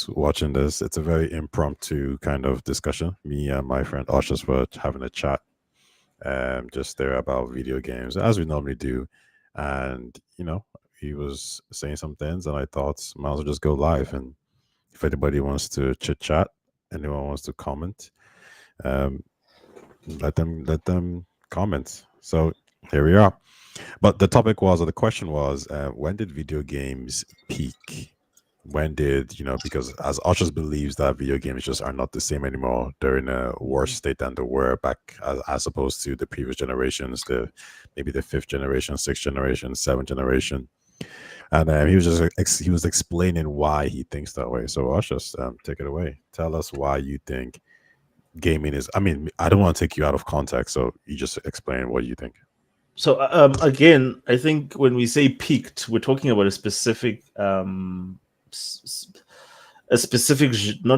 who's watching this. It's a very impromptu kind of discussion. Me and my friend Oshas were having a chat, just there about video games, as we normally do. And, he was saying some things, and I thought, might as well just go live. And if anybody wants to chit chat, anyone wants to comment, um, let them comment. So here we are. But the topic was, or the question was, when did video games peak? When did, because as Ushers believes that video games just are not the same anymore. They're in a worse state than they were back, as opposed to the previous generations, maybe the fifth generation, sixth generation, seventh generation. And he was explaining why he thinks that way. So Ushers, take it away. Tell us why you think gaming is. I mean, I don't want to take you out of context, so you just explain what you think. So again, I think when we say peaked, we're talking about a specific not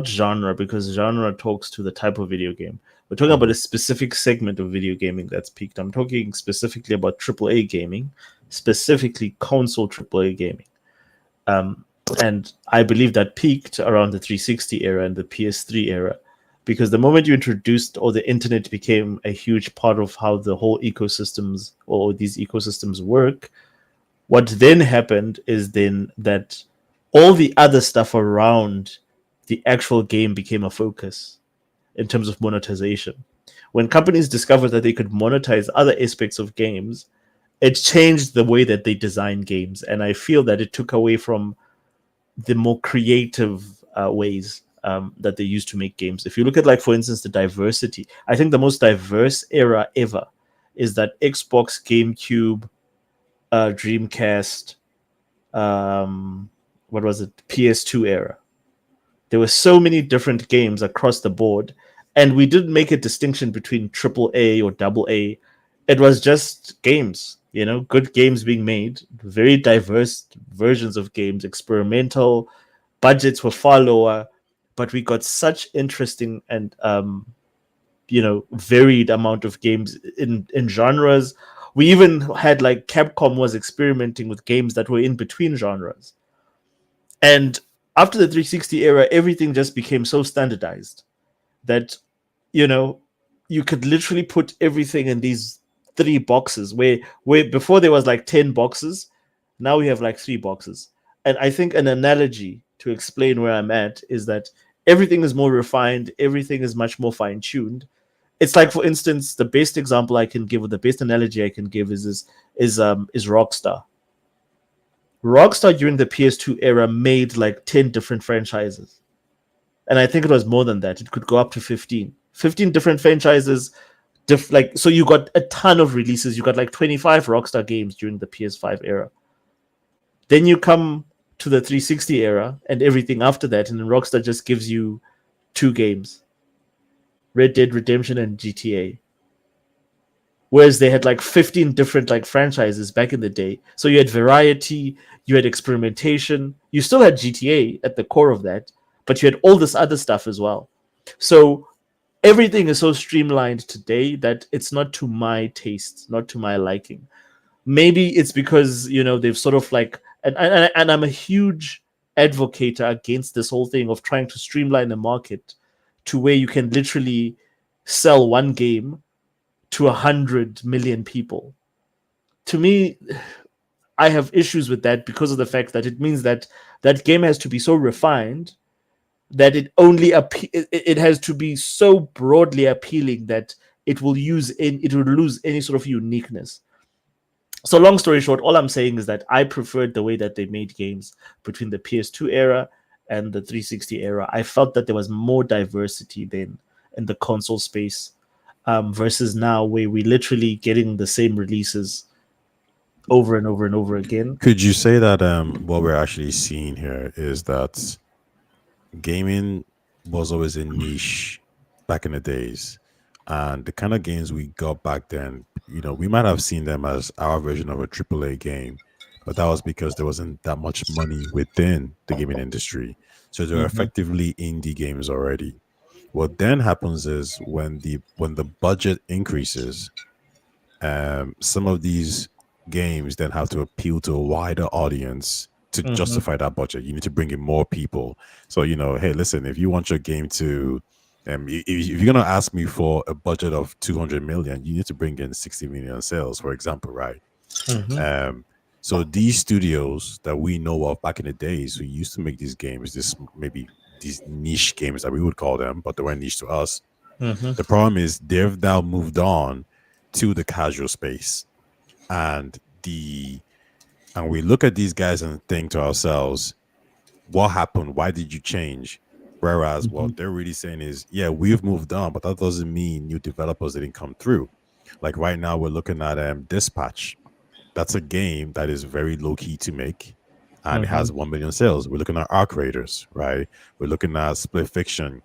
genre, because genre talks to the type of video game. We're talking about a specific segment of video gaming that's peaked. I'm talking specifically about AAA gaming, specifically console AAA gaming. And I believe that peaked around the 360 era and the PS3 era, because the moment you introduced, or the internet became a huge part of how the whole ecosystems, or these ecosystems work, what then happened is then that all the other stuff around the actual game became a focus in terms of monetization. When companies discovered that they could monetize other aspects of games, it changed the way that they design games. And I feel that it took away from the more creative ways that they used to make games. If you look at, like, for instance, the diversity, I think the most diverse era ever is that Xbox, GameCube, Dreamcast, what was it, PS2 era. There were so many different games across the board, and we didn't make a distinction between AAA or AA. It was just games, good games being made, very diverse versions of games, experimental, budgets were far lower, but we got such interesting and varied amount of games in genres. We even had, like, Capcom was experimenting with games that were in between genres. And after the 360 era, everything just became so standardized that, you could literally put everything in these 3 boxes, where before there was like 10 boxes, now we have like 3 boxes. And I think an analogy to explain where I'm at is that everything is more refined, everything is much more fine-tuned. It's like, for instance, the best example I can give, or the best analogy I can give, is Rockstar. Rockstar during the PS2 era made like 10 different franchises. And I think it was more than that. It could go up to 15. 15 different franchises. So you got a ton of releases. You got like 25 Rockstar games during the PS5 era. Then you come to the 360 era and everything after that, and then Rockstar just gives you 2 games. Red Dead Redemption and GTA. Whereas they had like 15 different like franchises back in the day. So you had variety, you had experimentation, you still had GTA at the core of that, but you had all this other stuff as well. So everything is so streamlined today that it's not to my taste, not to my liking. Maybe it's because, they've sort of like, and I'm a huge advocate against this whole thing of trying to streamline the market to where you can literally sell one game to 100 million people. To me, I have issues with that, because of the fact that it means that that game has to be so refined that it has to be so broadly appealing that it will lose any sort of uniqueness. So long story short, all I'm saying is that I preferred the way that they made games between the PS2 era and the 360 era. I felt that there was more diversity then in the console space, versus now, where we're literally getting the same releases over and over and over again. Could you say that what we're actually seeing here is that gaming was always a niche back in the days, and the kind of games we got back then, we might have seen them as our version of a AAA game, but that was because there wasn't that much money within the gaming industry, so they were effectively indie games already. What then happens is when the budget increases, some of these games then have to appeal to a wider audience to Mhm. justify that budget. You need to bring in more people. So, hey, listen, if you want your game to, if you're gonna ask me for a budget of 200 million, you need to bring in 60 million sales, for example, right? Mhm. Um, so these studios that we know of back in the days who used to make these games, this maybe these niche games that we would call them, but they weren't niche to us. Mhm. The problem is they've now moved on to the casual space, and we look at these guys and think to ourselves, what happened? Why did you change? Whereas Mhm. what they're really saying is, yeah, we've moved on, but that doesn't mean new developers didn't come through. Like right now, we're looking at Dispatch. That's a game that is very low key to make, and it has Mhm. 1 million sales. We're looking at Arc Raiders, right? We're looking at Split Fiction.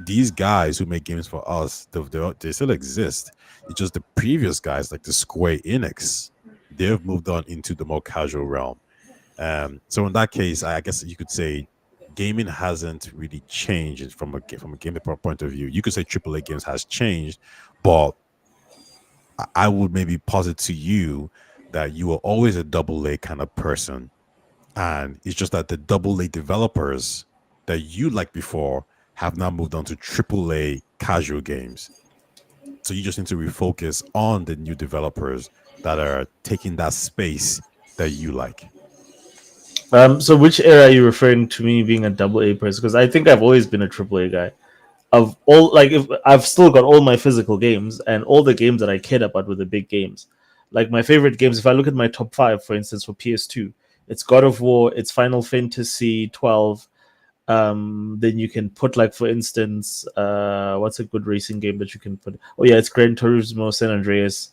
These guys who make games for us, they still exist. It's just the previous guys, like the Square Enix, they've moved on into the more casual realm. So in that case, I guess you could say gaming hasn't really changed from a gaming point of view. You could say AAA games has changed, but I would maybe posit to you that you were always a double A kind of person. And it's just that the double A developers that you liked before have now moved on to triple A casual games. So you just need to refocus on the new developers that are taking that space that you like. So which era are you referring to me being a double A person? Because I think I've always been a triple A guy. Of all, like, if I've still got all my physical games and all the games that I cared about were the big games. Like my favorite games, if I look at my top five, for instance, for PS2, it's God of War, it's Final Fantasy 12. Then you can put, like, for instance, what's a good racing game that you can put? Oh yeah, it's Gran Turismo, San Andreas.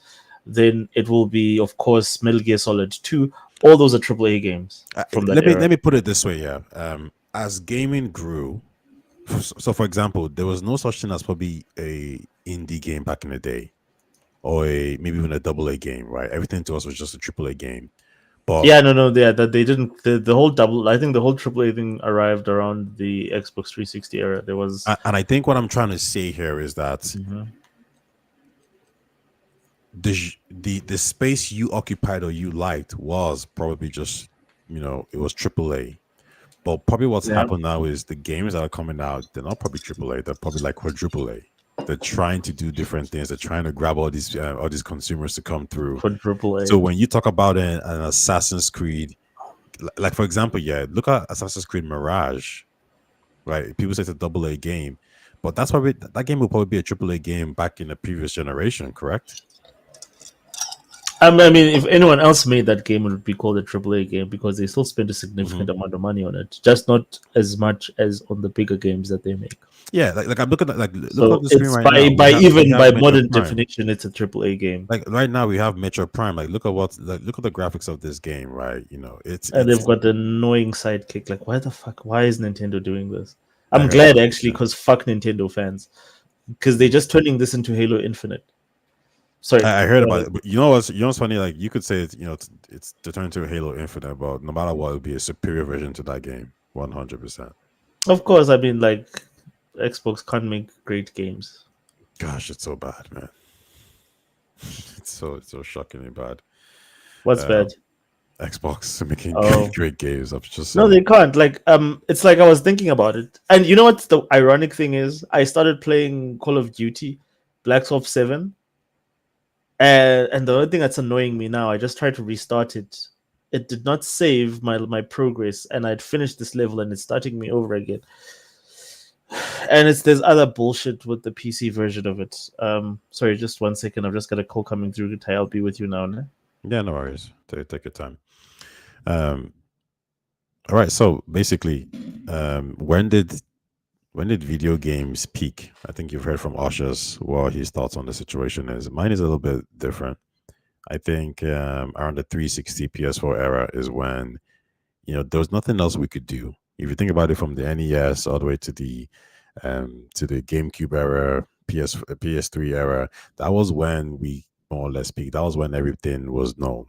Then it will be, of course, Metal Gear Solid 2. All those are AAA games from that Let era. me put it this way, yeah. As gaming grew, so for example, there was no such thing as probably a indie game back in the day, or maybe even a double A game, right? Everything to us was just a triple A game. But Yeah, no, yeah, that they didn't. The whole double, I think the whole AAA thing arrived around the Xbox 360 era. There was. and I think what I'm trying to say here is that Mhm. the space you occupied or you liked was probably just, it was triple A. But probably what's Yeah, happened now is the games that are coming out, they're not probably triple A. They're probably like quadruple A. They're trying to do different things. They're trying to grab all these consumers to come through. for AAA. So when you talk about an Assassin's Creed, like for example, yeah, look at Assassin's Creed Mirage, right? People say it's a double A game, but that's probably that game will probably be a triple A game back in the previous generation, correct? I mean, if anyone else made that game, it would be called a AAA game because they still spend a Hmm. significant amount of money on it, just not as much as on the bigger games that they make. Yeah, like I'm looking at like look at So the screen it's right now. We even have by Metro modern Prime. definition, it's a AAA game, Like right now we have Metro Prime. Like look at the graphics of this game, right? and It's they've got the annoying sidekick. Like, why the fuck? Why is Nintendo doing this? I I'm heard glad about it. actually, Yeah. because fuck Nintendo fans, because they're just turning this into Halo Infinite. Sorry, I heard about it, but what's funny? Like you could say it's to turn into Halo Infinite, but no matter what, it would be a superior version to that game, 100%. of course. I mean, like, Xbox can't make great games. Gosh, it's so bad, man. It's so shockingly bad. What's Um, bad? Xbox making Oh great games. I'm just no, saying. they can't. Like, it's like I was thinking about it, and you know what? The ironic thing is, I started playing Call of Duty, Black Ops 7, and the only thing that's annoying me now, I just tried to restart it. It did not save my progress, and I'd finished this level, and it's starting me over again. And there's other bullshit with the PC version of it. Sorry, just 1 second. I've just got a call coming through. I'll be with you now. Ne? Yeah, no worries. Take your time. Um, all right. So basically, when did video games peak? I think you've heard from Osha's what his thoughts on the situation is. Mine is a little bit different. I think around the 360 PS4 era is when there was nothing else we could do. If you think about it, from the NES all the way to the GameCube era, PS3 era, that was when we more or less peaked. That was when everything was known.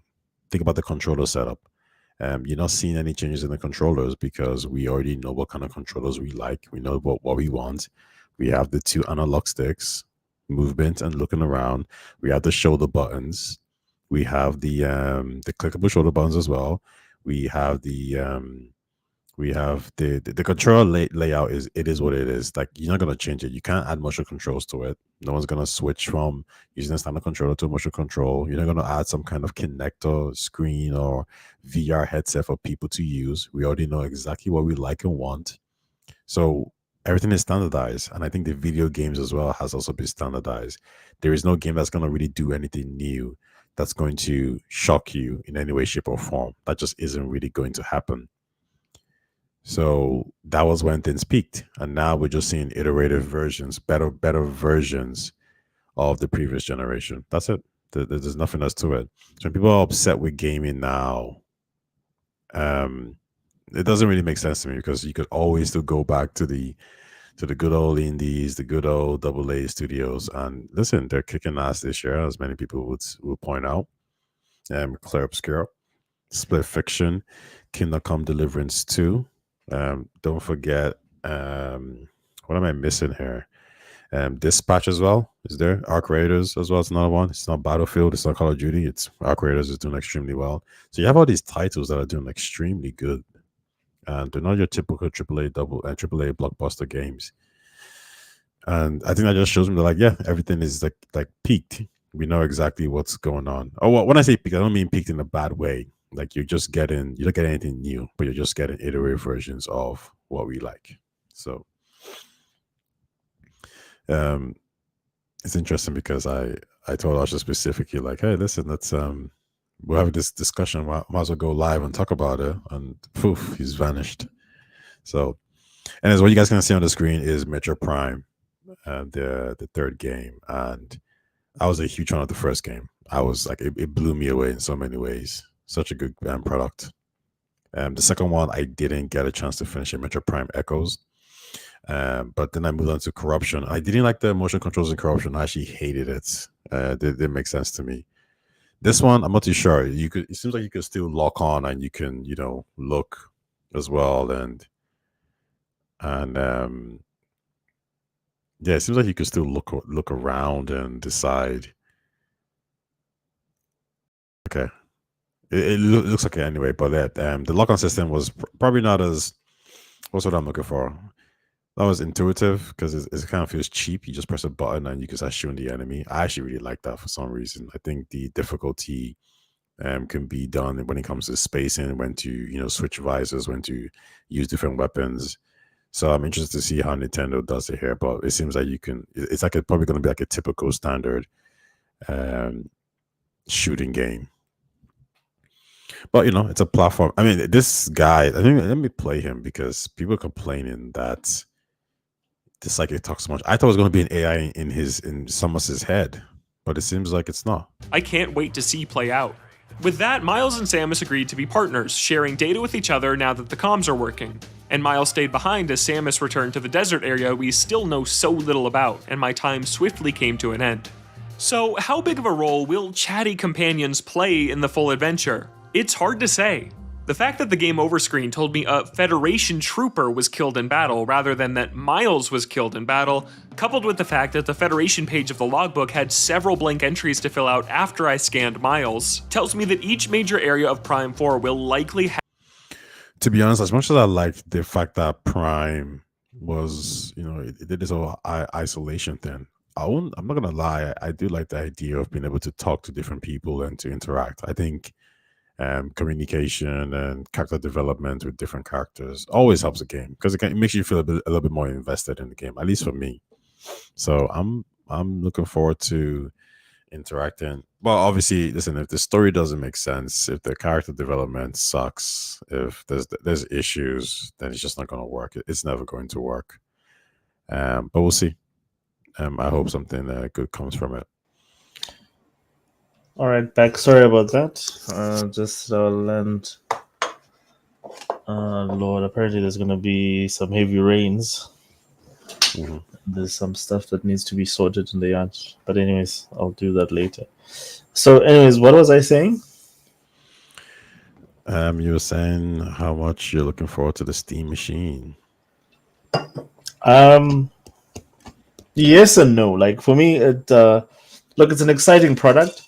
Think about the controller setup. You're not seeing any changes in the controllers because we already know what kind of controllers we like. We know what we want. We have the two analog sticks, movement and looking around. We have the shoulder buttons. We have the clickable shoulder buttons as well. We have the controller layout is it is what it is. Like you're not gonna change it. You can't add motion controls to it. No one's gonna switch from using a standard controller to a motion control. You're not gonna add some kind of connector screen or VR headset for people to use. We already know exactly what we like and want. So everything is standardized, and I think the video games as well has also been standardized. There is no game that's gonna really do anything new that's going to shock you in any way, shape, or form. That just isn't really going to happen. So that was when things peaked, and now we're just seeing iterative versions, better versions of the previous generation. That's it. There's nothing else to it. So when people are upset with gaming now, um, it doesn't really make sense to me because you could always still go back to the good old indies, the good old double A studios, and listen, they're kicking ass this year, as many people would point out. Claire Obscura, Split Fiction, Kingdom Come Deliverance 2. Don't forget, what am I missing here? Dispatch as well is there. Arc Raiders as well. It's another one. It's not Battlefield. It's not Call of Duty. It's Arc Raiders is doing extremely well. So you have all these titles that are doing extremely good, and they're not your typical AAA AAA blockbuster games. And I think that just shows me that, like, yeah, everything is like peaked. We know exactly what's going on. Oh, well, when I say peaked, I don't mean peaked in a bad way. Like you don't get anything new, but you're just getting iterative versions of what we like. So it's interesting because I told Asha specifically, like, hey, listen, let's we're having this discussion. Might as well go live and talk about it. And poof, he's vanished. So, and as what you guys can see on the screen is Metro Prime, the third game, and I was a huge fan of the first game. I was like, it blew me away in so many ways. Such a good product. The second one, I didn't get a chance to finish it, Metro Prime Echoes. But then I moved on to Corruption. I didn't like the motion controls in Corruption. I actually hated it. They didn't make sense to me. This one, I'm not too sure. It seems like you could still lock on and you can, look as well, and yeah, it seems like you could still look around and decide. Okay, it looks okay anyway, but that the lock on system was probably not as what's what I'm looking for. That was intuitive because it kind of feels cheap. You just press a button and you can start shooting the enemy. I actually really like that for some reason. I think the difficulty can be done when it comes to spacing, when to switch visors, when to use different weapons. So I'm interested to see how Nintendo does it here. But it seems like you can. It's like it's probably going to be like a typical standard shooting game. But it's a platform. I mean, this guy. I think let me play him because people are complaining that this like it talks so much. I thought it was going to be an AI in Samus's head, but it seems like it's not. I can't wait to see play out. With that, Miles and Samus agreed to be partners, sharing data with each other now that the comms are working. And Miles stayed behind as Samus returned to the desert area we still know so little about, and my time swiftly came to an end. So, how big of a role will chatty companions play in the full adventure? It's hard to say. The fact that the game over screen told me a Federation trooper was killed in battle rather than that Miles was killed in battle, coupled with the fact that the Federation page of the logbook had several blank entries to fill out after I scanned Miles, tells me that each major area of Prime 4 will likely have. To be honest, as much as I liked the fact that Prime was, it did this whole isolation thing, I'm not gonna lie, I do like the idea of being able to talk to different people and to interact. I think communication and character development with different characters always helps a game because it makes you feel a little bit more invested in the game, at least for me. So I'm looking forward to interacting. Well, obviously, listen, if the story doesn't make sense, if the character development sucks, if there's issues, then it's just not going to work. It's never going to work. But we'll see. I hope something good comes from it. All right, back. Sorry about that. Just land. Lord, apparently there's going to be some heavy rains. Mm-hmm. There's some stuff that needs to be sorted in the yard. But anyways, I'll do that later. So anyways, what was I saying? You were saying how much you're looking forward to the Steam machine. Yes and no. Like for me, it's an exciting product.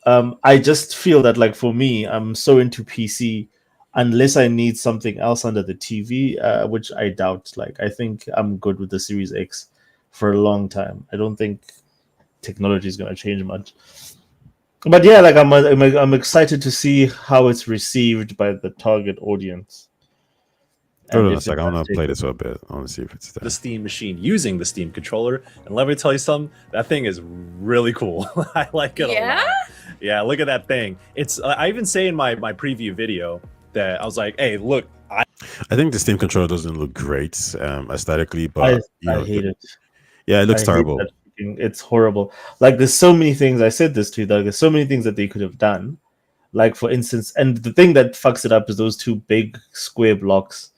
I just feel that, like, for me, I'm so into PC unless I need something else under the TV, which I doubt. Like, I think I'm good with the Series X for a long time. I don't think technology is going to change much. But yeah, like I'm excited to see how it's received by the target audience. Hold on if a second. I want to play this for a bit. I want to see if it's there. The Steam machine using the Steam controller, and let me tell you something, that thing is really cool. I like it a lot. Yeah, look at that thing. It's I even say in my preview video that I was like, hey, look, I think the Steam controller doesn't look great aesthetically, but I hate it. Yeah, it looks terrible. It's horrible. Like, there's so many things. I said this to you, Doug. There's so many things that they could have done. Like, for instance, and the thing that fucks it up is those two big square blocks.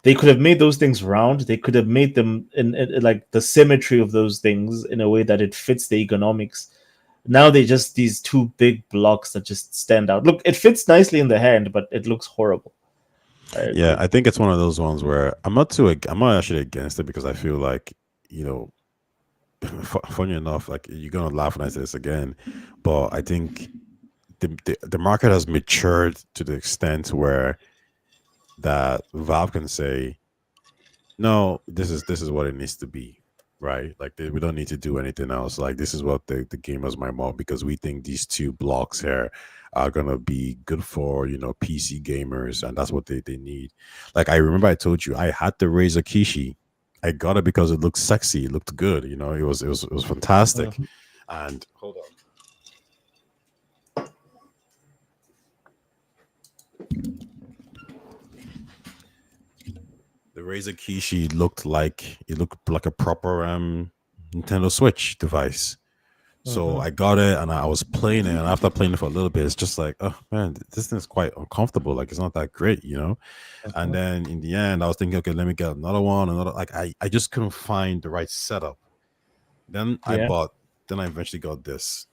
They could have made those things round. They could have made them in like the symmetry of those things in a way that it fits the ergonomics. Now they just these two big blocks that just stand out. Look, it fits nicely in the hand, but it looks horrible. Yeah, I think it's one of those ones where I'm not actually against it, because I feel like, funny enough, like, you're gonna laugh when I say this again, but I think the market has matured to the extent where that Valve can say, no, this is what it needs to be, right? Like, we don't need to do anything else. Like, this is what the gamers might want, because we think these two blocks here are gonna be good for PC gamers, and that's what they need. Like, I remember I told you I had the Razer Kishi. I got it because it looked sexy, it looked good, it was fantastic. Mhm. And hold on. The Razer Kishi looked like a proper Nintendo Switch device. So I got it and I was playing it, and after playing it for a little bit, it's just like, oh man, this thing is quite uncomfortable. Like, it's not that great, And then in the end, I was thinking, okay, let me get another one. Like, I just couldn't find the right setup. Then I eventually got this.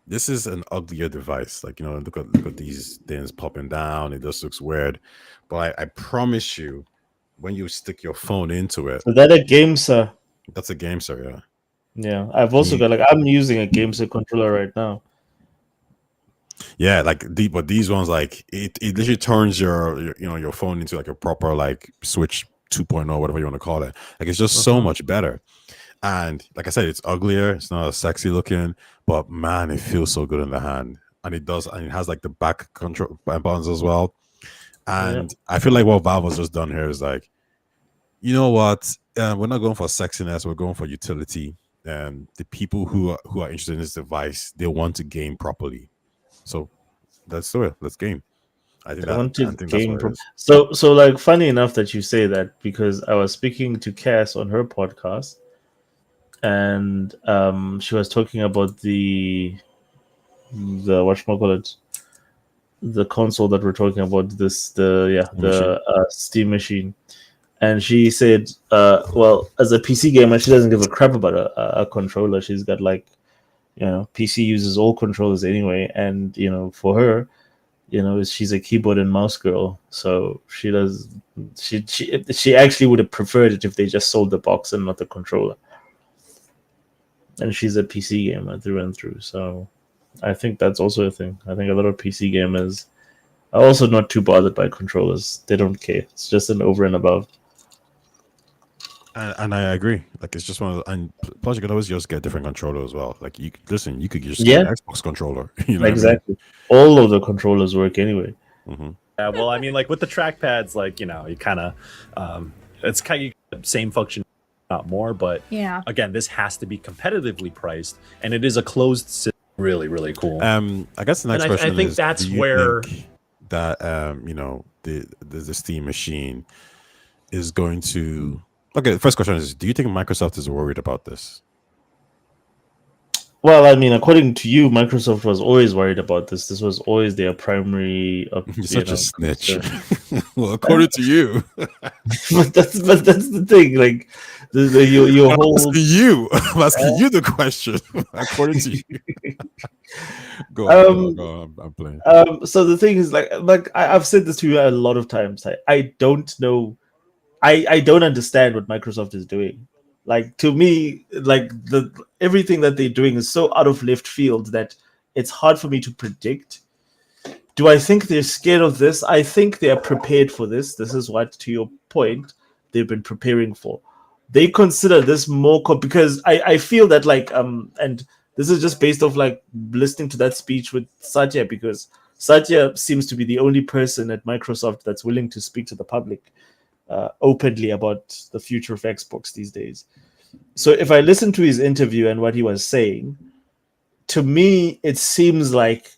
This is an uglier device. Like, look at these things popping down. It just looks weird. But I promise you, when you stick your phone into it, Is that a game, sir? That's a game, sir. Yeah. Yeah, I've also got, like, I'm using a GameSir controller right now. Yeah, like but these ones, like, it literally turns your phone into like a proper, like, Switch 2.0, whatever you want to call it. Like, it's just so much better. And like I said, it's uglier, it's not as sexy looking, but man, it feels so good in the hand. And it has like the back control buttons as well. And I feel like what Valve has just done here is like, you know what? We're not going for sexiness, we're going for utility. And the people who are interested in this device, they want to game properly. So let's do it. Let's game. I think that's what it is. So like, funny enough that you say that, because I was speaking to Cass on her podcast, and she was talking about the whatchamacallit, the console that we're talking about, the Steam machine. And she said, well, as a PC gamer, she doesn't give a crap about a controller. She's got, like, PC uses all controllers anyway. And, for her, she's a keyboard and mouse girl. So she actually would have preferred it if they just sold the box and not the controller. And she's a PC gamer through and through. So I think that's also a thing. I think a lot of PC gamers are also not too bothered by controllers. They don't care. It's just an over and above. And I agree. Like, it's just one of the, and plus you could always just get a different controller as well. Like, you could just get an Xbox controller. Exactly. All of the controllers work anyway. Mm-hmm. Yeah, well, I mean, like, with the trackpads, like, you kind of, it's kind of same function, not more. But again, this has to be competitively priced, and it is a closed system. Really, really cool. I guess the next question I think is, that's do you where think that the Steam machine is going to. Okay, the first question is, do you think Microsoft is worried about this? Well, I mean, according to you, Microsoft was always worried about this. This was always their primary. You're such a snitch. Well, according to you. but that's the thing. Like, your whole. I'm asking you the question. According to you. Go on. I'm playing. So the thing is, like I've said this to you a lot of times. I don't know. I don't understand what Microsoft is doing. Like, to me, like, everything that they're doing is so out of left field that it's hard for me to predict. Do I think they're scared of this? I think they are prepared for this. This is what, to your point, they've been preparing for. They consider this more because I feel that and this is just based off like listening to that speech with Satya, because Satya seems to be the only person at Microsoft that's willing to speak to the public openly about the future of Xbox these days. So if I listen to his interview and what he was saying, to me it seems like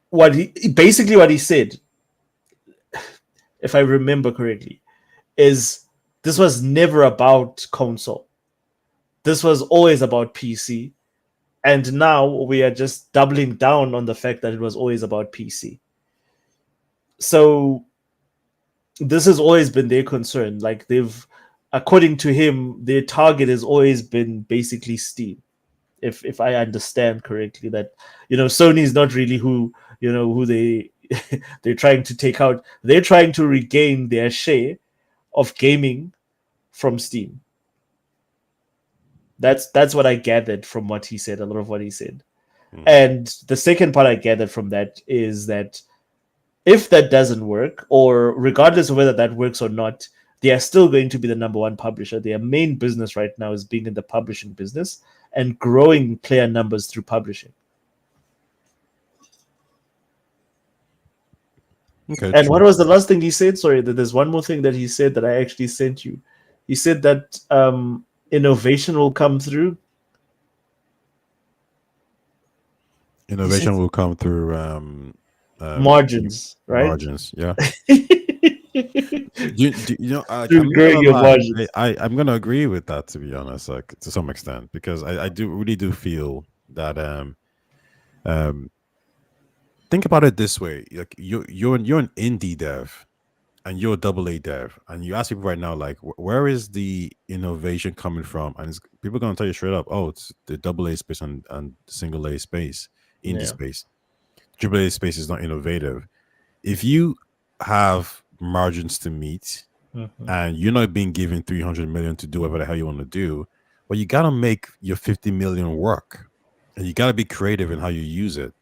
what he said, if I remember correctly, is this was never about console. This was always about PC. And now we are just doubling down on the fact that it was always about PC. So this has always been their concern. Like according to him, their target has always been basically Steam. If I understand correctly, that Sony is not really who they're trying to take out. They're trying to regain their share of gaming from Steam. That's what I gathered from what he said, a lot of what he said. And the second part I gathered from that is that if that doesn't work, or regardless of whether that works or not, they are still going to be the number one publisher. Their main business right now is being in the publishing business and growing player numbers through publishing. Okay. And what was the last thing he said? Sorry, there's one more thing that he said that I actually sent you. He said that innovation will come through. Innovation will come through margins, right? Margins, yeah. I'm gonna agree with that, to be honest, like to some extent, because I really do feel that think about it this way: like you're an indie dev, and you're a AA dev, and you ask people right now, like, where is the innovation coming from? And people are gonna tell you straight up, oh, it's the AA space and single A space, indie space. AAA space is not innovative. If you have margins to meet and you're not being given 300 million to do whatever the hell you want to do, well, you got to make your 50 million work, and you got to be creative in how you use it.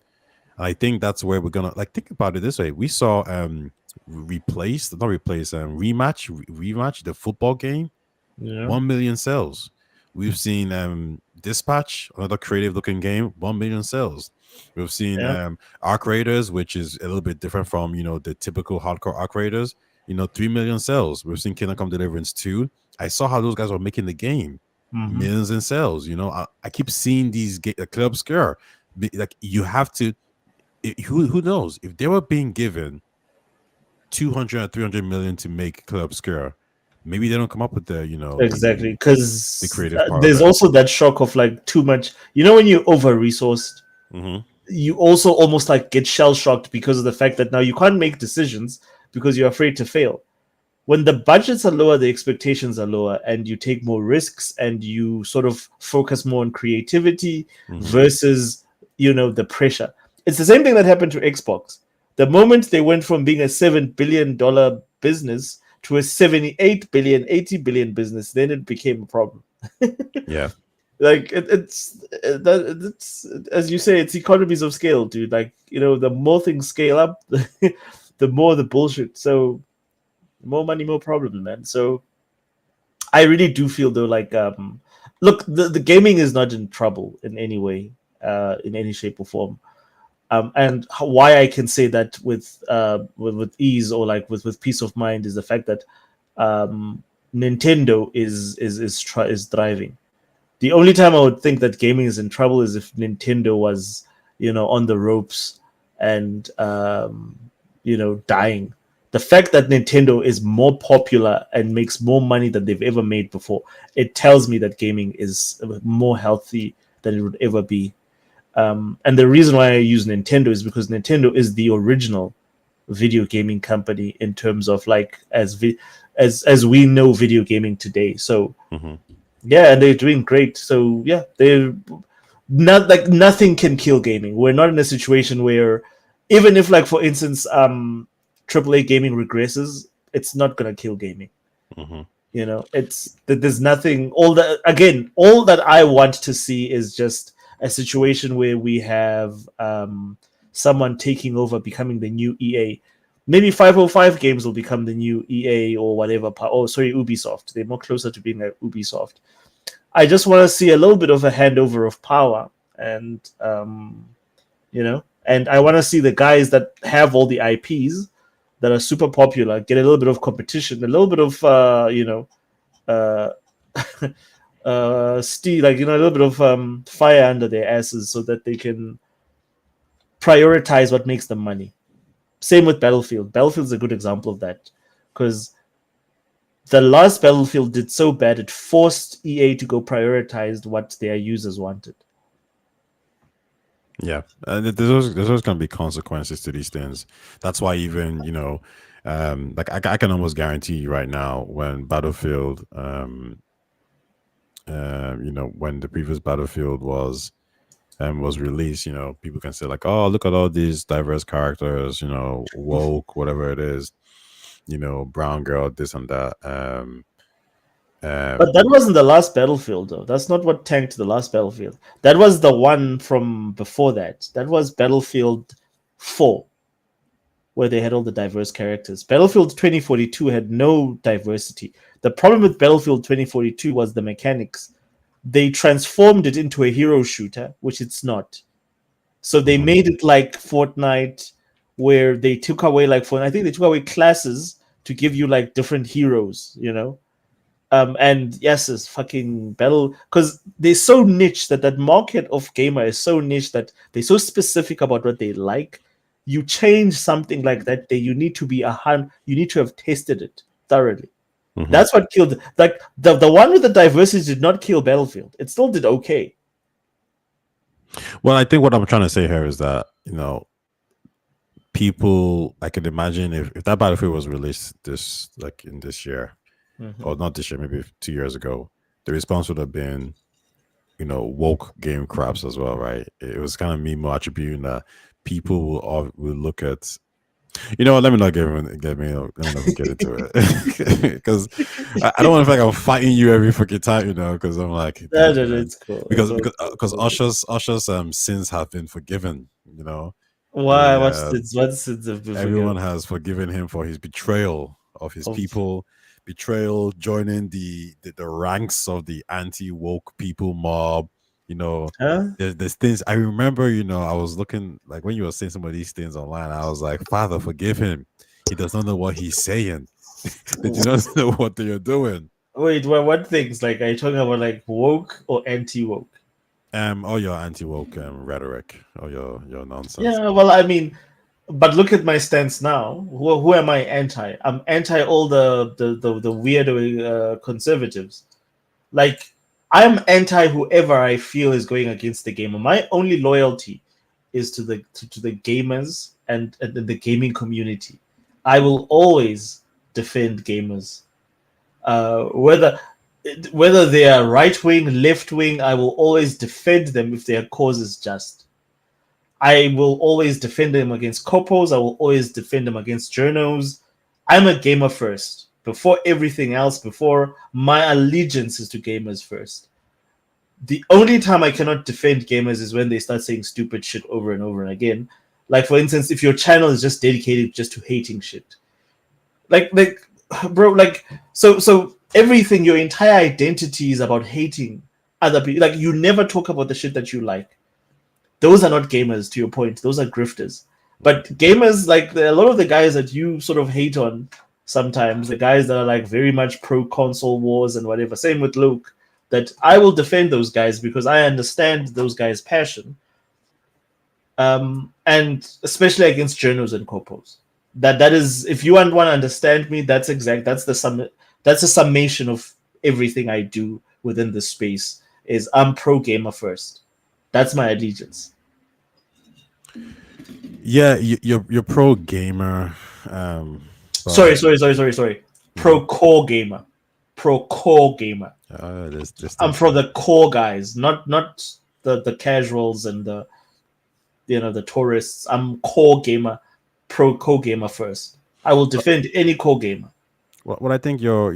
And I think that's where we're gonna, like, think about it this way. We saw rematch, the football game, 1 million sales. We've seen Dispatch, another creative looking game, 1 million sales. We've seen Arc Raiders, which is a little bit different from the typical hardcore Arc Raiders, 3 million sales. We've seen Kingdom Come Deliverance 2. I saw how those guys were making the game, millions in sales. I keep seeing these Club Scare. Like, you have to, who knows if they were being given 200 or 300 million to make Club Scare, maybe they don't come up with the exactly, because the creative part there's also that shock of like too much. When you're over-resourced, you also almost like get shell-shocked because of the fact that now you can't make decisions because you're afraid to fail. When the budgets are lower, the expectations are lower, and you take more risks, and you sort of focus more on creativity versus the pressure. It's the same thing that happened to Xbox. The moment they went from being a $7 billion business to a 78 billion, 80 billion business, then it became a problem. Yeah. Like it's as you say, it's economies of scale, dude. Like, the more things scale up, the more the bullshit. So more money, more problem, man. So I really do feel though, like, look, the gaming is not in trouble in any way, in any shape or form. And why I can say that with ease, or like with peace of mind, is the fact that Nintendo is thriving. The only time I would think that gaming is in trouble is if Nintendo was, on the ropes and dying. The fact that Nintendo is more popular and makes more money than they've ever made before, it tells me that gaming is more healthy than it would ever be. And the reason why I use Nintendo is because Nintendo is the original video gaming company in terms of like as we know video gaming today. So yeah, and they're doing great. So yeah, they're not like nothing can kill gaming. We're not in a situation where even if, like, for instance, AAA gaming regresses, it's not gonna kill gaming. It's that there's nothing. All that I want to see is just a situation where we have someone taking over, becoming the new EA. Maybe 505 games will become the new EA or whatever. Oh, sorry, Ubisoft. They're more closer to being like Ubisoft. I just want to see a little bit of a handover of power, and and I want to see the guys that have all the IPs that are super popular get a little bit of competition, a little bit of steel, like a little bit of fire under their asses, so that they can prioritize what makes them money. Same with Battlefield. Battlefield's a good example of that, because the last Battlefield did so bad it forced EA to go prioritize what their users wanted. Yeah, and there's always going to be consequences to these things. That's why even like I can almost guarantee you right now, when Battlefield, when the previous Battlefield was released, people can say like, oh, look at all these diverse characters, woke, whatever it is, brown girl, this and that. But that wasn't the last Battlefield, though. That's not what tanked the last Battlefield. That was the one from before that. That was Battlefield 4, where they had all the diverse characters. Battlefield 2042 had no diversity. The problem with Battlefield 2042 was the mechanics. They transformed it into a hero shooter, which it's not. So they made it like Fortnite, where they took away I think they took away classes to give you like different heroes, and yes, it's fucking battle, because they're so niche that market of gamer is so niche that they're so specific about what they like. You change something like that, you need to be you need to have tested it thoroughly. Mm-hmm. That's what killed. Like the one with the diversity did not kill Battlefield. It still did okay. Well, I think what I'm trying to say here is that people, I could imagine if that Battlefield was released in this year. Mm-hmm. Or not this year, maybe 2 years ago, the response would have been, woke game craps as well, right? It was kind of me more attributing that people will look at, let me not get into it, because I don't want to feel like I'm fighting you every fucking time, because I'm like, no, it's cool. Because Usher's sins have been forgiven, Why? What's sins have been forgiven? Everyone has forgiven him for his betrayal of his people. Betrayal, joining the ranks of the anti-woke people mob, there's things I remember, I was looking, like when you were saying some of these things online, I was like, Father, forgive him. He does not know what he's saying. They do not know what they are doing. Wait, what things? Like, are you talking about like woke or anti-woke? All your anti-woke rhetoric, or your nonsense. Yeah, well, I mean, but look at my stance now. Who am I anti? I'm anti all the weirdo conservatives. Like, I'm anti whoever I feel is going against the game. My only loyalty is to the gamers and the gaming community. I will always defend gamers, whether they are right wing, left wing. I will always defend them if their cause is just. I will always defend them against corpos. I will always defend them against journos. I'm a gamer first. Before everything else, before my allegiance is to gamers first. The only time I cannot defend gamers is when they start saying stupid shit over and over and again. Like, for instance, if your channel is just dedicated just to hating shit. Like, bro, so everything, your entire identity is about hating other people. Like, you never talk about the shit that you like. Those are not gamers, to your point. Those are grifters. But gamers, like a lot of the guys that you sort of hate on sometimes, the guys that are like very much pro console wars and whatever, same with Luke, that I will defend those guys because I understand those guys' passion. And especially against journos and corpos. That is, if you want to understand me, that's a summation of everything I do within this space. Is I'm pro gamer first. That's my allegiance. Yeah, you're pro gamer. Sorry. Pro core gamer. I'm from the core guys, not the casuals and the tourists. I'm core gamer, pro core gamer first. I will defend any core gamer. What I think you're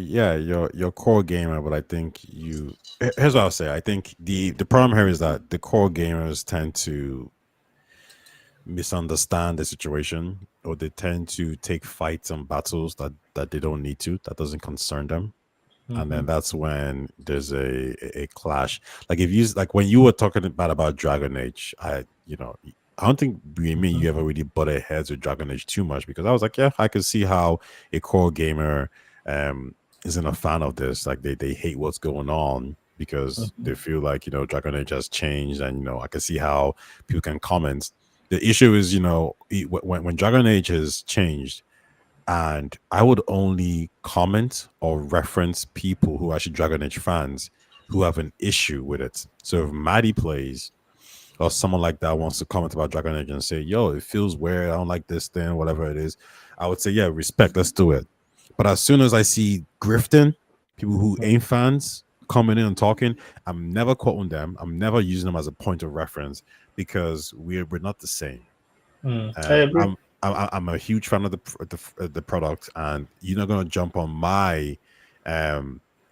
core gamer, but I think here's what I'll say. I think the problem here is that the core gamers tend to misunderstand the situation, or they tend to take fights and battles that they don't need to, that doesn't concern them. And then that's when there's a clash. Like if you like when you were talking about Dragon Age, I don't think me and you ever really butted heads with Dragon Age too much, because I was like, yeah, I could see how a core gamer isn't a fan of this. Like they hate what's going on because they feel like Dragon Age has changed, and I can see how people can comment. The issue is when Dragon Age has changed, and I would only comment or reference people who are actually Dragon Age fans who have an issue with it. So if Maddie plays, or someone like that wants to comment about Dragon Age and say, yo, it feels weird, I don't like this thing, whatever it is, I would say, yeah, respect, let's do it. But as soon as I see grifting, people who ain't fans coming in and talking, I'm never quoting them. I'm never using them as a point of reference, because we're not the same. I agree. I'm a huge fan of the product, and you're not gonna jump on my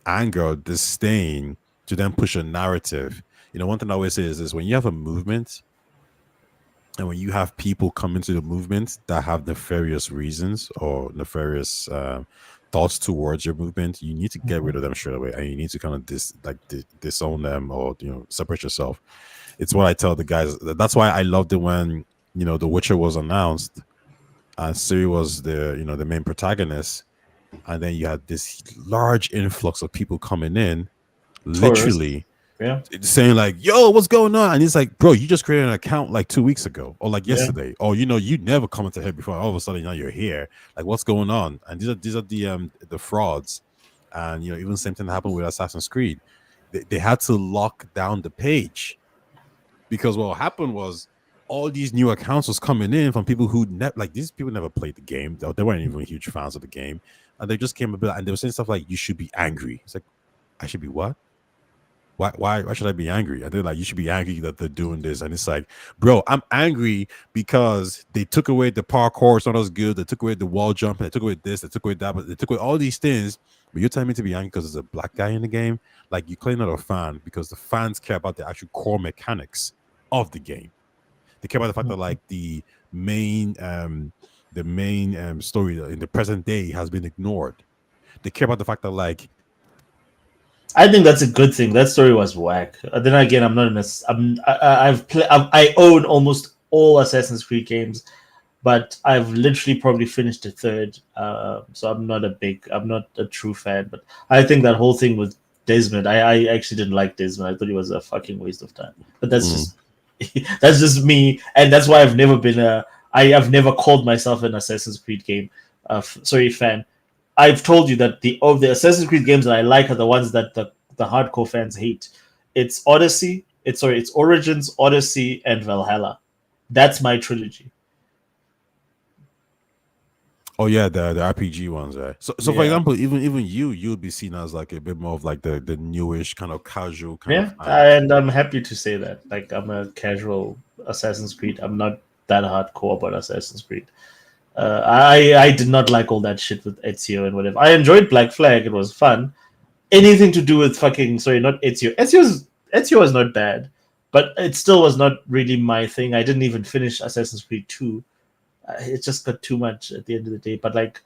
anger, disdain, to then push a narrative. One thing I always say is this: when you have a movement, and when you have people come into the movement that have nefarious reasons or nefarious thoughts towards your movement, you need to get rid of them straight away, and you need to kind of disown them, or separate yourself. It's what I tell the guys. That's why I loved it when The Witcher was announced, and Ciri was the main protagonist, and then you had this large influx of people coming in, literally saying like, yo, what's going on? And it's like, bro, you just created an account like 2 weeks ago, or like yesterday, or you never commented here before, all of a sudden now you're here, like what's going on? And these are the frauds. And even the same thing happened with Assassin's Creed. They had to lock down the page, because what happened was all these new accounts was coming in from people who these people never played the game. They weren't even huge fans of the game, and they just came and they were saying stuff like, you should be angry. It's like, I should be what? Why should I be angry? And they're like, you should be angry that they're doing this. And it's like, bro, I'm angry because they took away the parkour, it's not as good. They took away the wall jump, they took away this, they took away that, but they took away all these things. But you're telling me to be angry because there's a black guy in the game? Like, you're clearly not a fan, because the fans care about the actual core mechanics of the game. They care about the fact that like the main story in the present day has been ignored. They care about the fact that like, I think that's a good thing. That story was whack. Then again, I'm not in I own almost all Assassin's Creed games, but I've literally probably finished the third. So I'm not a true fan. But I think that whole thing with Desmond, I actually didn't like Desmond. I thought he was a fucking waste of time. But that's just me, and that's why I've never called myself an Assassin's Creed fan. I've told you that the Assassin's Creed games that I like are the ones that the hardcore fans hate. It's Odyssey, it's Origins, Odyssey, and Valhalla. That's my trilogy. Oh yeah, the RPG ones, right? So for example, even you would be seen as like a bit more of like the newish kind of casual kind of fan. And I'm happy to say that. Like, I'm a casual Assassin's Creed. I'm not that hardcore about Assassin's Creed. I did not like all that shit with Ezio and whatever. I enjoyed Black Flag. It was fun. Anything to do with not Ezio. Ezio was not bad, but it still was not really my thing. I didn't even finish Assassin's Creed 2. It just got too much at the end of the day. But like,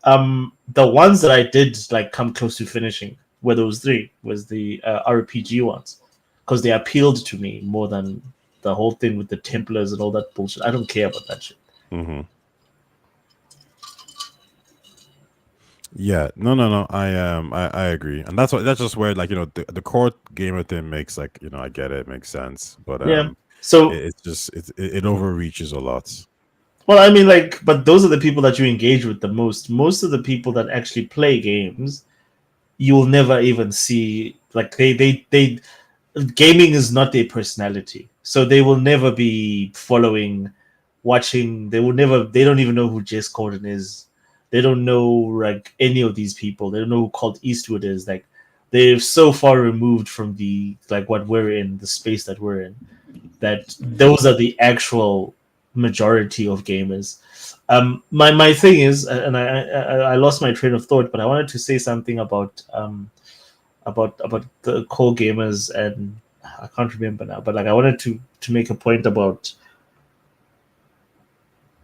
the ones that I did like come close to finishing were those three. Was the RPG ones, because they appealed to me more than the whole thing with the Templars and all that bullshit. I don't care about that shit. Mm-hmm. Yeah, no. I agree, and that's just where like the core gamer thing makes like I get it, makes sense, but so it overreaches a lot. Well, I mean, like, but those are the people that you engage with the most. Most of the people that actually play games, you'll never even see. Like, they gaming is not their personality, so they will never be watching. They don't even know who Jess Corden is. They don't know like any of these people. They don't know who Clint Eastwood is. Like, they're so far removed from the what we're in, the space that we're in, that those are the actual majority of gamers. My thing is, and I lost my train of thought, but I wanted to say something about the core gamers, and I can't remember now. But like, I wanted to make a point about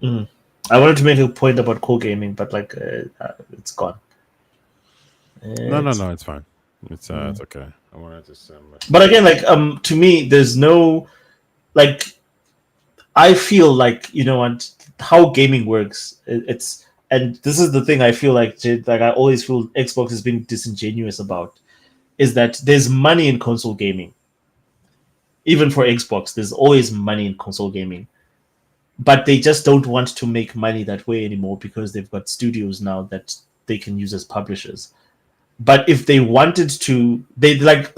I wanted to make a point about core gaming, but like it's gone. No, it's fine. It's okay. I wanted to But again, like to me, there's no like. I feel like how gaming works. It's and this is the thing I feel like I always feel Xbox is being disingenuous about, is that there's money in console gaming. Even for Xbox, there's always money in console gaming, but they just don't want to make money that way anymore because they've got studios now that they can use as publishers. But if they wanted to, they like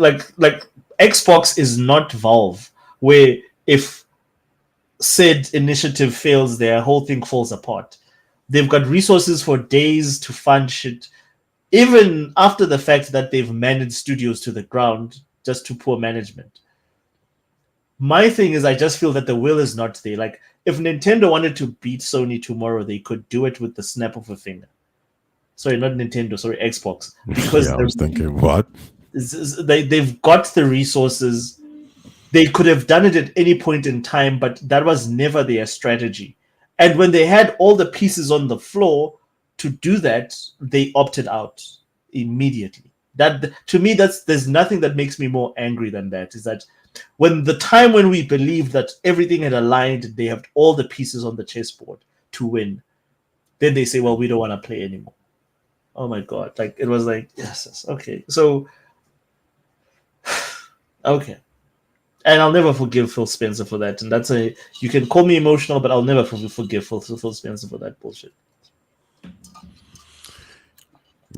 Xbox is not Valve, where if said initiative fails, their whole thing falls apart. They've got resources for days to fund shit, even after the fact that they've managed studios to the ground just to poor management. My thing is, I just feel that the will is not there. Like, if Nintendo wanted to beat Sony tomorrow, they could do it with the snap of a finger. Sorry, not Nintendo. Sorry, Xbox. Because I was thinking, what? They've got the resources. They could have done it at any point in time, but that was never their strategy. And when they had all the pieces on the floor to do that, they opted out immediately. That, to me, there's nothing that makes me more angry than that. Is that when we believed that everything had aligned, they have all the pieces on the chessboard to win, then they say, well, we don't want to play anymore. Oh my God. Like, it was like, yes, okay. So, okay. And I'll never forgive Phil Spencer for that. And you can call me emotional, but I'll never forgive Phil Spencer for that bullshit.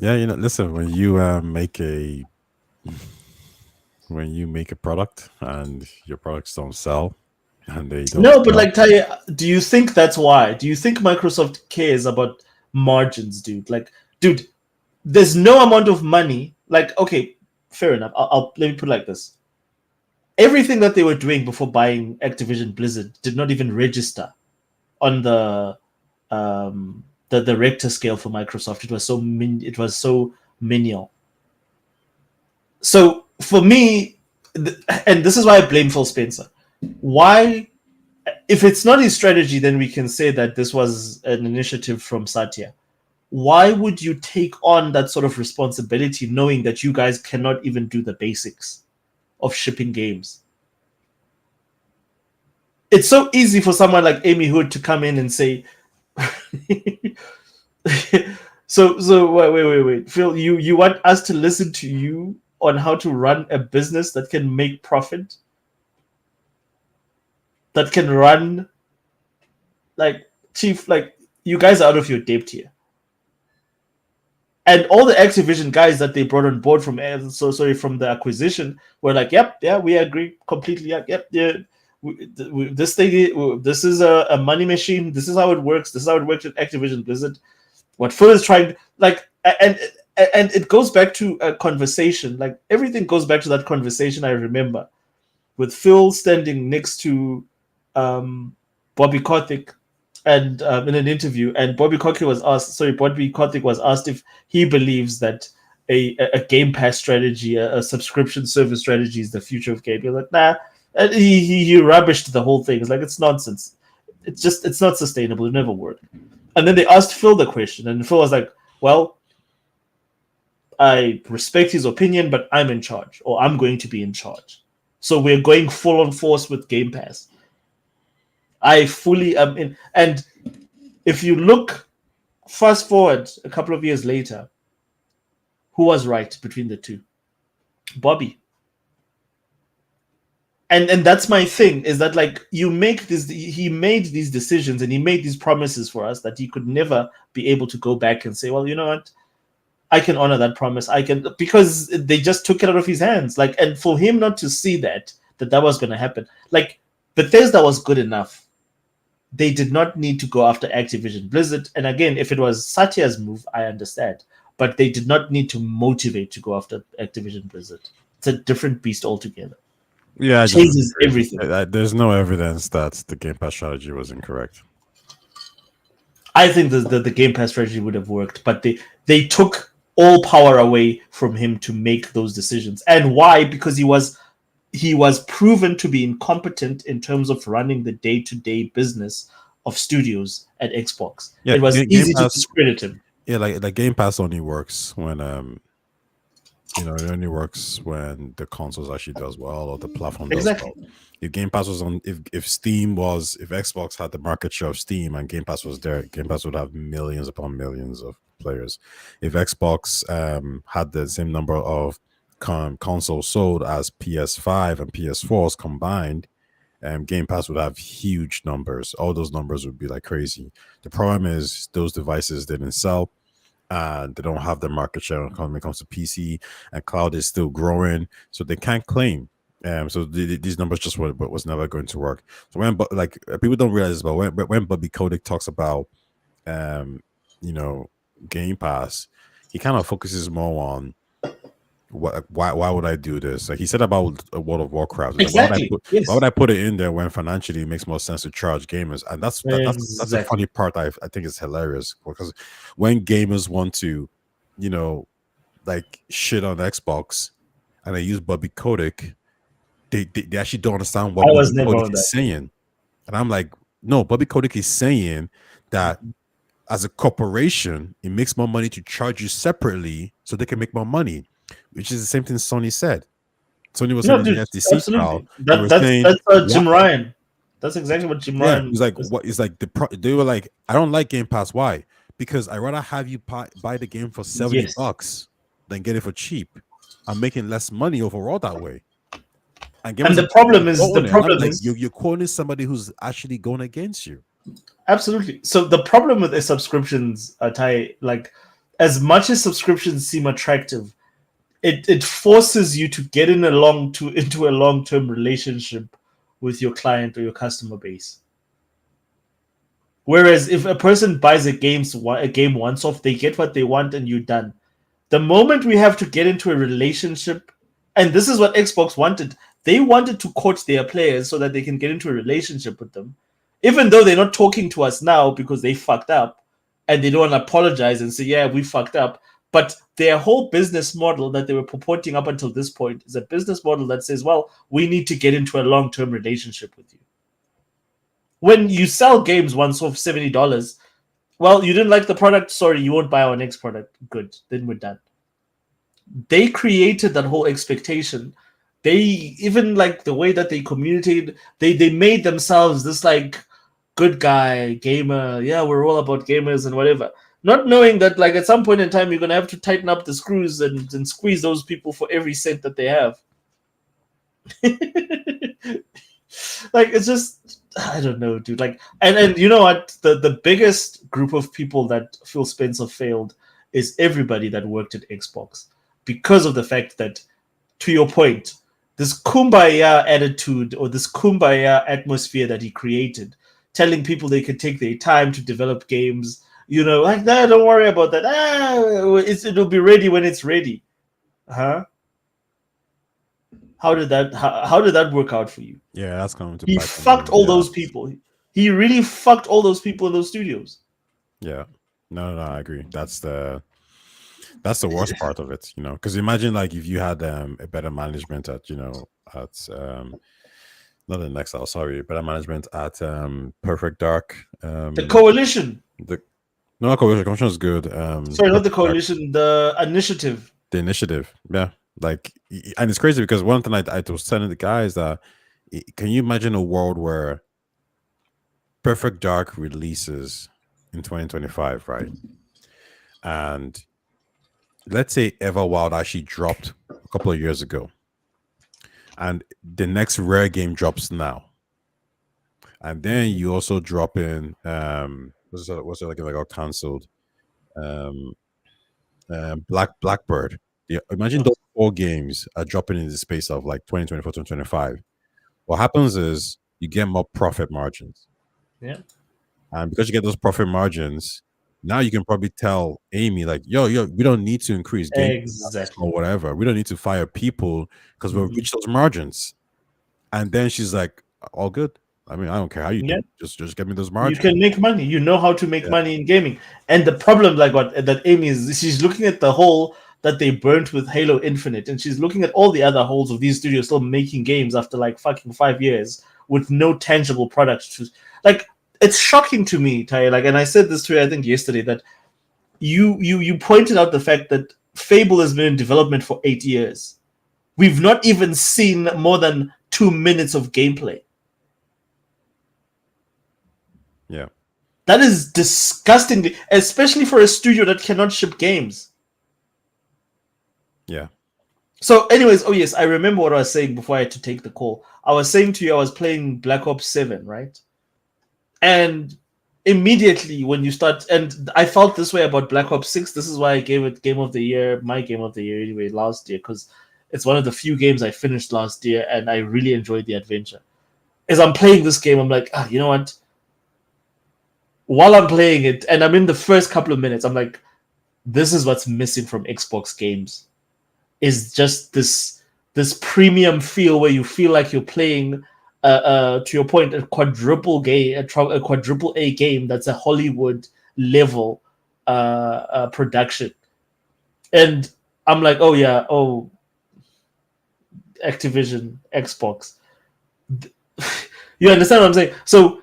Yeah, listen, when you make a product and your products don't sell, and they don't. No, but like, Taye, do you think that's why? Do you think Microsoft cares about margins, dude? Like, dude, there's no amount of money. Like, okay, fair enough. I'll let me put it like this. Everything that they were doing before buying Activision Blizzard did not even register on the Richter scale for Microsoft. It was so menial. So for me, and this is why I blame Phil Spencer. Why, if it's not his strategy, then we can say that this was an initiative from Satya. Why would you take on that sort of responsibility knowing that you guys cannot even do the basics of shipping games? It's so easy for someone like Amy Hood to come in and say, so wait, Phil, you want us to listen to you on how to run a business that can make profit, that can run, like, Chief, like, you guys are out of your depth here. And all the Activision guys that they brought on board from the acquisition were like, yep, yeah, we agree completely. Yep, yeah. This is a money machine. This is how it works. This is how it works at Activision Blizzard. What Phil is trying, like, and it goes back to a conversation. Like, everything goes back to that conversation I remember with Phil standing next to Bobby Kotick and in an interview, and Bobby Kotick was asked if he believes that a Game Pass strategy, a subscription service strategy, is the future of gaming. Like, nah, and he rubbished the whole thing. It's like, it's nonsense. It's not sustainable. It never worked. And then they asked Phil the question, and Phil was like, well, I respect his opinion, but I'm in charge, or I'm going to be in charge. So we're going full on force with Game Pass. I fully am in. And if you look fast forward a couple of years later, who was right between the two? Bobby. And that's my thing, is that, like, he made these decisions and he made these promises for us that he could never be able to go back and say, well, you know what? I can honor that promise. Because they just took it out of his hands. Like, and for him not to see that was going to happen. Like, Bethesda was good enough. They did not need to go after Activision Blizzard. And again, if it was Satya's move, I understand. But they did not need to motivate to go after Activision Blizzard. It's a different beast altogether. Yeah, changes everything. There's no evidence that the Game Pass strategy was incorrect. I think the Game Pass strategy would have worked, but they took all power away from him to make those decisions. And why? Because he was proven to be incompetent in terms of running the day-to-day business of studios at Xbox. Yeah, it was Game easy to Pass- discredit him. Yeah, like Game Pass only works when it only works when the consoles actually does well or the platform does Exactly. well. If Game Pass was on, if Steam was, if Xbox had the market share of Steam and Game Pass was there, Game Pass would have millions upon millions of players. If Xbox had the same number of consoles sold as PS5 and PS4s combined, Game Pass would have huge numbers. All those numbers would be like crazy. The problem is those devices didn't sell, and they don't have the market share when it comes to PC, and cloud is still growing, so they can't claim. So these numbers just was never going to work. So when, but like people don't realize, but when Bobby Kotick talks about, Game Pass, he kind of focuses more on why would I do this? Like he said about World of Warcraft. Like, Exactly. Yes. why would I put it in there when financially it makes more sense to charge gamers? And that's the Exactly. funny part. I think is hilarious because when gamers want to, like shit on Xbox, and they use Bobby Kotick, they actually don't understand what I was Bobby never Kotick on is that. saying. And I'm like, no, Bobby Kotick is saying that as a corporation, it makes more money to charge you separately so they can make more money, which is the same thing Sony said. Sony was saying in the FTC trial. That's Jim Ryan. That's exactly what Jim Ryan. He's like, what is like they were like, I don't like Game Pass. Why? Because I rather have you buy the game for $70 than get it for cheap. I'm making less money overall that way. And the problem is you're quoting somebody who's actually going against you. Absolutely. So the problem with the subscriptions, Tai, like as much as subscriptions seem attractive, it forces you to get into a long-term relationship with your client or your customer base. Whereas if a person buys a game once off, they get what they want and you're done. The moment we have to get into a relationship, and this is what Xbox wanted, they wanted to court their players so that they can get into a relationship with them. Even though they're not talking to us now because they fucked up and they don't want to apologize and say, yeah, we fucked up. But their whole business model that they were purporting up until this point is a business model that says, well, we need to get into a long-term relationship with you. When you sell games once off $70, well, you didn't like the product, sorry, you won't buy our next product. Good, then we're done. They created that whole expectation. They even like the way that they communicated, they made themselves this like good guy, gamer. Yeah, we're all about gamers and whatever. Not knowing that like at some point in time, you're going to have to tighten up the screws and squeeze those people for every cent that they have. Like, it's just, I don't know, dude. Like, and you know what? The biggest group of people that Phil Spencer failed is everybody that worked at Xbox, because of the fact that, to your point, this kumbaya attitude or this kumbaya atmosphere that he created, telling people they could take their time to develop games, like, no, don't worry about that. It'll be ready when it's ready. Huh? How did that work out for you? Yeah, that's coming to. He fucked all those people. He really fucked all those people in those studios. Yeah, no, I agree. That's the worst part of it, because imagine like if you had a better management at not the Nextel, sorry, better management at Perfect Dark, the Coalition. No, Coalition is good. Sorry, not the Coalition, the Initiative. The Initiative, yeah. Like, and it's crazy because one thing I was telling the guys that, can you imagine a world where Perfect Dark releases in 2025, right? And let's say Everwild actually dropped a couple of years ago, and the next Rare game drops now, and then you also drop in what's it like got cancelled, Blackbird. Yeah, imagine those 4 games are dropping in the space of like 2024, 2025. What happens is you get more profit margins. Yeah. And because you get those profit margins, now you can probably tell Amy, like, yo, we don't need to increase game or whatever. We don't need to fire people because we'll reach those margins. And then she's like, all good. I mean, I don't care how you do it. Just get me those margins. You can make money. You know how to make money in gaming. And the problem, like that Amy is, she's looking at the hole that they burnt with Halo Infinite, and she's looking at all the other holes of these studios still making games after like fucking 5 years with no tangible product to, like, it's shocking to me, Ty. Like, and I said this to you, I think yesterday, that you pointed out the fact that Fable has been in development for 8 years. We've not even seen more than 2 minutes of gameplay. Yeah. That is disgusting, especially for a studio that cannot ship games. Yeah. So, anyways, oh yes, I remember what I was saying before I had to take the call. I was saying to you, I was playing Black Ops 7, right? And immediately when you start, and I felt this way about Black Ops 6. This is why I gave it Game of the Year, my Game of the Year anyway, last year, because it's one of the few games I finished last year, and I really enjoyed the adventure. As I'm playing this game, I'm like, you know what? While I'm playing it, and I'm in the first couple of minutes, I'm like, this is what's missing from Xbox games. Is just this premium feel where you feel like you're playing, to your point, a quadruple A game that's a Hollywood level production. And I'm like, Activision, Xbox. You understand what I'm saying? So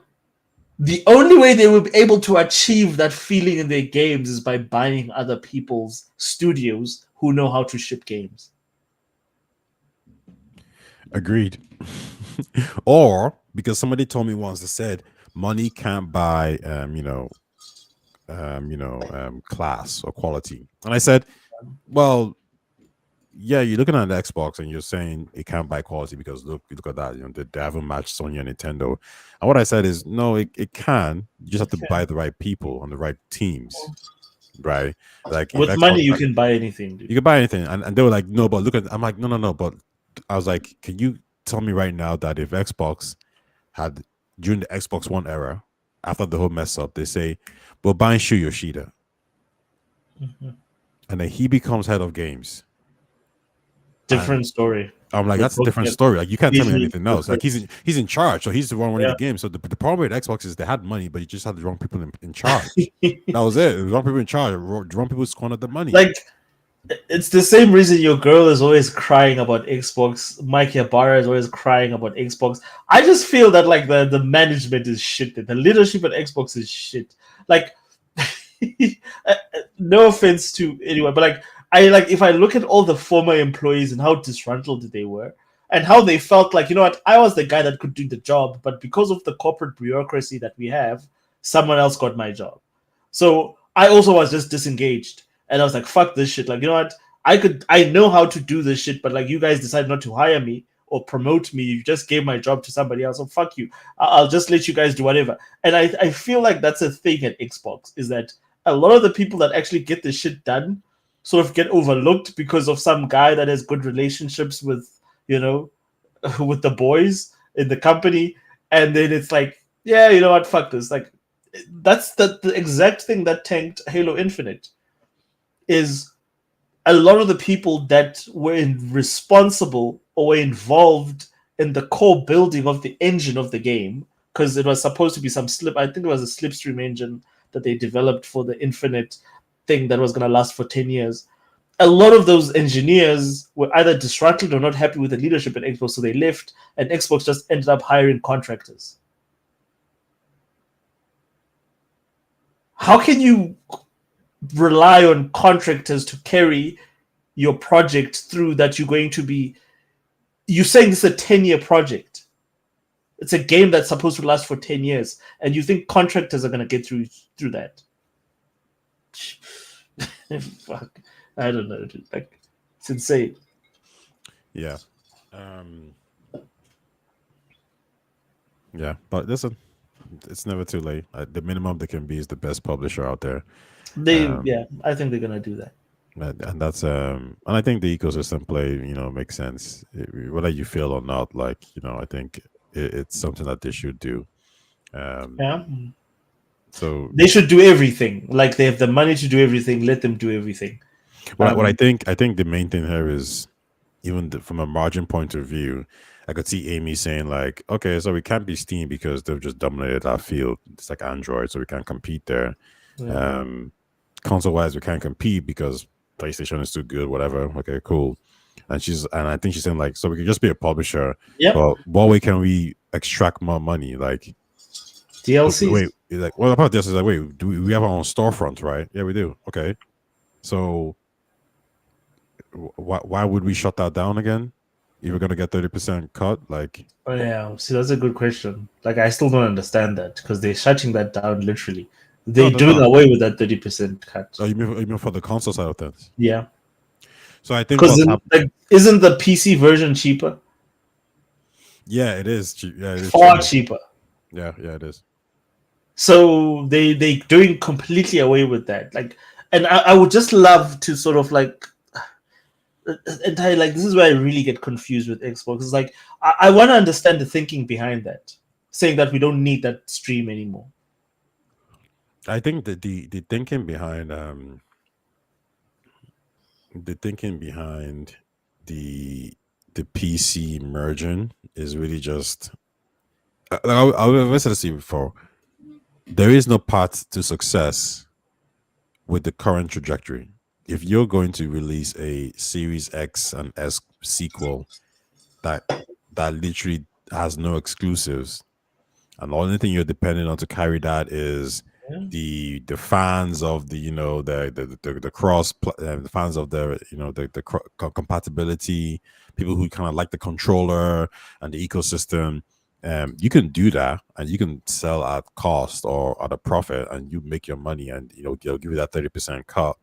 the only way they will be able to achieve that feeling in their games is by buying other people's studios who know how to ship games. Agreed. Or because somebody told me once, they said money can't buy class or quality. And I said, well, yeah, you're looking at the Xbox and you're saying it can't buy quality because look at that. They haven't matched Sony and Nintendo. And what I said is, no, it can. You just have to buy the right people on the right teams. Right? Like with Xbox, money, you can buy anything, dude. You can buy anything. And they were like, no, but look at, I'm like, no. But I was like, can you tell me right now that if Xbox had, during the Xbox One era, after the whole mess up, they say, we're buying Shu Yoshida. Mm-hmm. And then he becomes head of games. Different story. I'm like, that's a different story. Like, you can't tell me anything else. Like, he's in charge, so he's the one running the game. So the problem with Xbox is they had money, but you just had the wrong people in charge. That was it. The wrong people in charge. The wrong people squandered the money. Like, it's the same reason your girl is always crying about Xbox. Mike Ybarra is always crying about Xbox. I just feel that like the management is shit. The leadership at Xbox is shit. Like, no offense to anyone, but like, if I look at all the former employees and how disgruntled they were and how they felt like, you know what, I was the guy that could do the job, but because of the corporate bureaucracy that we have, someone else got my job. So I also was just disengaged and I was like, fuck this shit. Like, you know what, I know how to do this shit, but like, you guys decided not to hire me or promote me. You just gave my job to somebody else. So fuck you. I'll just let you guys do whatever. And I feel like that's a thing at Xbox, is that a lot of the people that actually get the shit done sort of get overlooked because of some guy that has good relationships with, with the boys in the company. And then it's like, yeah, you know what, fuck this. Like, that's the exact thing that tanked Halo Infinite, is a lot of the people that were responsible or were involved in the core building of the engine of the game, because it was supposed to be I think it was a Slipstream engine that they developed for the Infinite thing that was going to last for 10 years. A lot of those engineers were either disgruntled or not happy with the leadership at Xbox, so they left, and Xbox just ended up hiring contractors. How can you rely on contractors to carry your project through that you're going to be... You're saying it's a 10-year project. It's a game that's supposed to last for 10 years, and you think contractors are going to get through that? Fuck, I don't know, dude. Like, it's insane. Yeah. Yeah, but listen, it's never too late. The minimum they can be is the best publisher out there. I think they're gonna do that. And that's and I think the ecosystem play, makes sense. Whether you feel or not, like, I think it's something that they should do. Yeah. So they should do everything. Like, they have the money to do everything. Let them do everything. What I think the main thing here is, even from a margin point of view, I could see Amy saying like, okay, so we can't be Steam because they've just dominated our field. It's like Android, so we can't compete there. Yeah. Console wise, we can't compete because PlayStation is too good, whatever. Okay, cool. And I think she's saying like, so we can just be a publisher. Yeah. But what way can we extract more money? Like, DLCs. Wait, like, what about this? Is like, wait, do we have our own storefront, right? Yeah, we do. Okay, so why would we shut that down again? If we're gonna get 30% cut, like, Oh, yeah, see, that's a good question. Like, I still don't understand that because they're shutting that down literally. They're no, doing no. away with that 30% cut. Oh, you mean for the console side of things? Yeah, So I think because like, isn't the PC version cheaper? yeah, it is. Yeah, it is Far cheaper. cheaper. Yeah, it is. So they doing completely away with that. Like, and I would just love to sort of like entirely, like, this is where I really get confused with Xbox. It's like I want to understand the thinking behind that, saying that we don't need that stream anymore. I think that the thinking behind the PC merging is really just I've said this to you before. There is no path to success with the current trajectory. If you're going to release a Series X and S sequel that literally has no exclusives, and the only thing you're depending on to carry that is the fans of the the cross the fans of the compatibility, people who kind of like the controller and the ecosystem. You can do that, and you can sell at cost or at a profit, and you make your money, and they'll give you that 30% cut.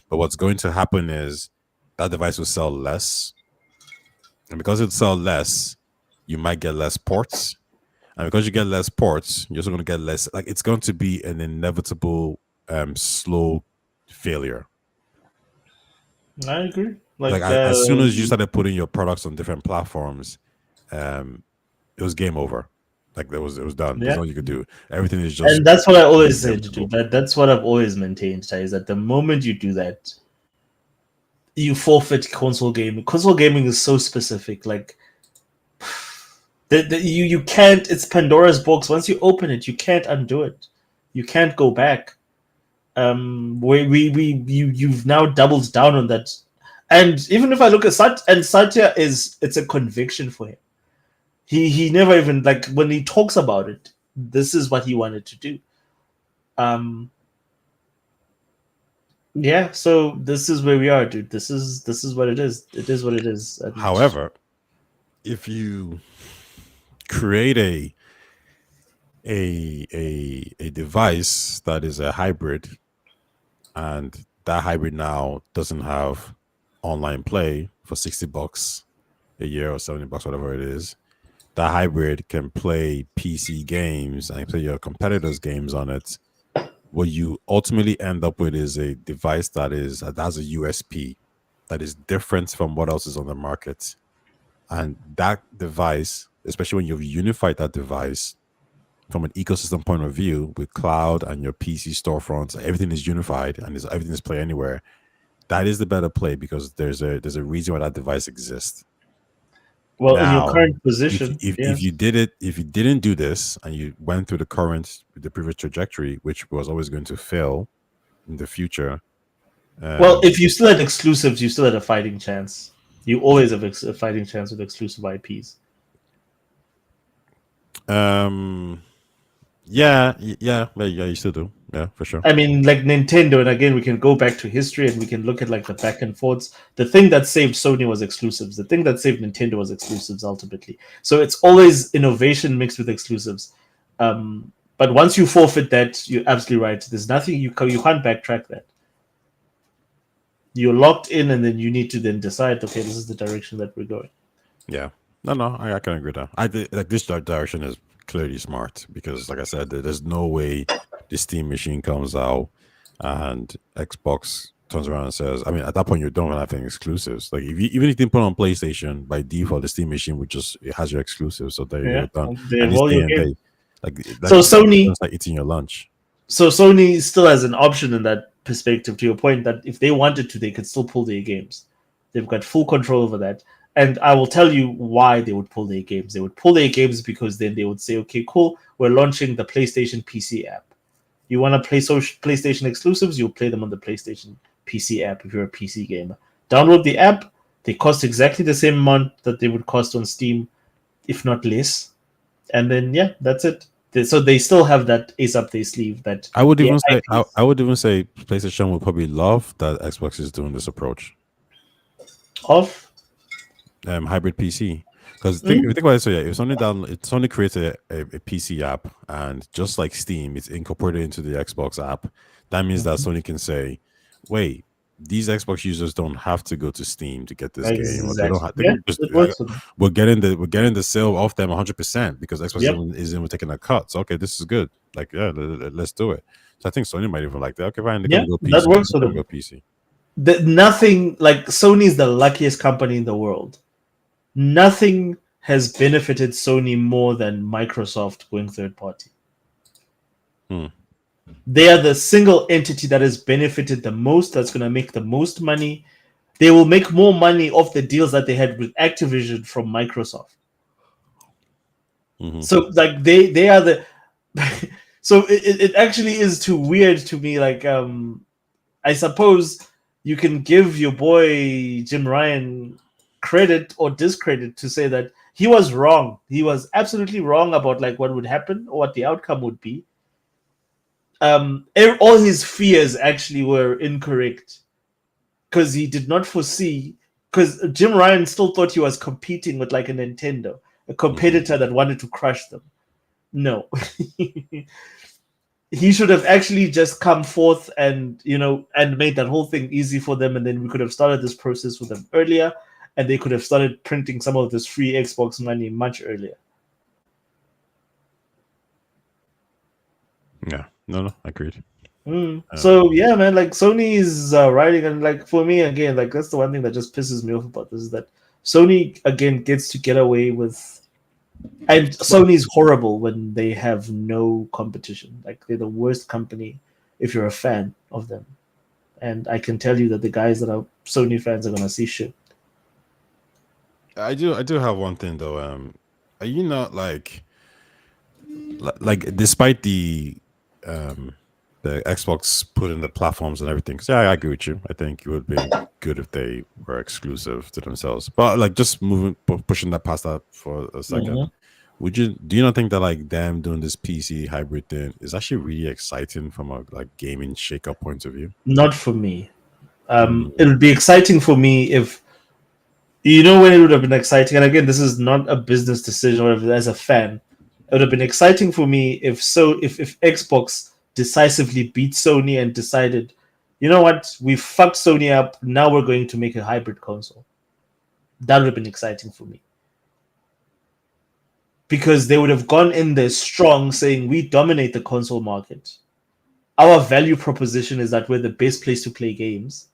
But what's going to happen is that device will sell less, and because it sells less, you might get less ports. And because you get less ports, you're also going to get less. Like, it's going to be an inevitable slow failure. I agree. Like as soon as you started putting your products on different platforms, it was game over. Like, it was done. There's nothing you could do. Everything is just. And that's what I always said to do. That's what I've always maintained, is that the moment you do that, you forfeit console gaming. Console gaming is so specific. Like, you can't. It's Pandora's box. Once you open it, you can't undo it. You can't go back. You've now doubled down on that. And even if I look at Satya, it's a conviction for him. He never even, like, when he talks about it, this is what he wanted to do. Yeah, so this is where we are, dude. This is what it is. It is what it is. And however, if you create a device that is a hybrid, and that hybrid now doesn't have online play for $60 a year or $70, whatever it is, that hybrid can play PC games and play your competitors' games on it. What you ultimately end up with is a device that has a USP that is different from what else is on the market. And that device, especially when you've unified that device from an ecosystem point of view with cloud and your PC storefronts, everything is unified and everything is play anywhere. That is the better play, because there's a reason why that device exists. Well, now, in your current position, if you didn't do this and you went through the previous trajectory, which was always going to fail in the future. Well, if you still had exclusives, you still had a fighting chance. You always have a fighting chance with exclusive IPs. Yeah, you still do. Yeah, for sure. I mean, like Nintendo, and again, we can go back to history and we can look at like the back and forths. The thing that saved Sony was exclusives. The thing that saved Nintendo was exclusives, ultimately. So it's always innovation mixed with exclusives. But once you forfeit that, you're absolutely right. There's nothing you can't backtrack that. You're locked in, and then you need to then decide, okay, this is the direction that we're going. Yeah. No, I can agree with that. I think like this direction is clearly smart, because, like I said, there's no way the Steam machine comes out and Xbox turns around and says, I mean, at that point you don't have any exclusives. Like, even if you didn't put on PlayStation, by default the Steam machine it has your exclusives. So there you're done. And so Sony, it's like eating your lunch. So Sony still has an option in that perspective, to your point, that if they wanted to, they could still pull their games. They've got full control over that. And I will tell you why they would pull their games. They would pull their games because then they would say, okay, cool, we're launching the PlayStation PC app. You want to play PlayStation exclusives, you'll play them on the PlayStation PC app if you're a PC gamer. Download the app. They cost exactly the same amount that they would cost on Steam, if not less. And then, yeah, that's it. So they still have that ace up their sleeve. That I would even say IPs. I would even say PlayStation would probably love that Xbox is doing this approach, Of hybrid PC. Because if you think about it, so yeah, it's only created a PC app, and just like Steam, it's incorporated into the Xbox app. That means that Sony can say, "Wait, these Xbox users don't have to go to Steam to get this game, or they don't exactly. have. They Yeah, can just it works for them. we're getting the sale off them 100% because Xbox Yep. isn't even taking a cut. So okay, this is good. Like yeah, let's do it. So I think Sony might even like that. Okay, fine, they're Yeah, gonna go PC. that works for They're them. gonna go PC. Nothing like Sony is the luckiest company in the world. Nothing has benefited Sony more than Microsoft going third party. They are the single entity that has benefited the most, that's going to make the most money. They will make more money off the deals that they had with Activision from Microsoft. So like they are the so it actually is too weird to me. Like I suppose you can give your boy Jim Ryan credit or discredit to say that he was wrong. He was absolutely wrong about like what would happen or what the outcome would be. All his fears actually were incorrect because he did not foresee. Because Jim Ryan still thought he was competing with like a Nintendo, a competitor that wanted to crush them. No. He should have actually just come forth and and made that whole thing easy for them, and then we could have started this process with them earlier, and they could have started printing some of this free Xbox money much earlier. Yeah, no, agreed. So yeah, man, like Sony is riding, and like for me again, like that's the one thing that just pisses me off about this is that Sony again gets to get away with. And Sony's horrible when they have no competition. Like they're the worst company if you're a fan of them. And I can tell you that the guys that are Sony fans are gonna see shit. I do have one thing though. Are you not like despite the Xbox putting the platforms and everything? Because yeah, I agree with you. I think it would be good if they were exclusive to themselves. But like just pushing that past that for a second. Do you not think that like them doing this PC hybrid thing is actually really exciting from a like gaming shake-up point of view? Not for me. It would be exciting for me if when it would have been exciting. And again, this is not a business decision or as a fan. It would have been exciting for me if Xbox decisively beat Sony and decided, you know what, we fucked Sony up. Now we're going to make a hybrid console. That would have been exciting for me. Because they would have gone in there strong saying we dominate the console market. Our value proposition is that we're the best place to play games.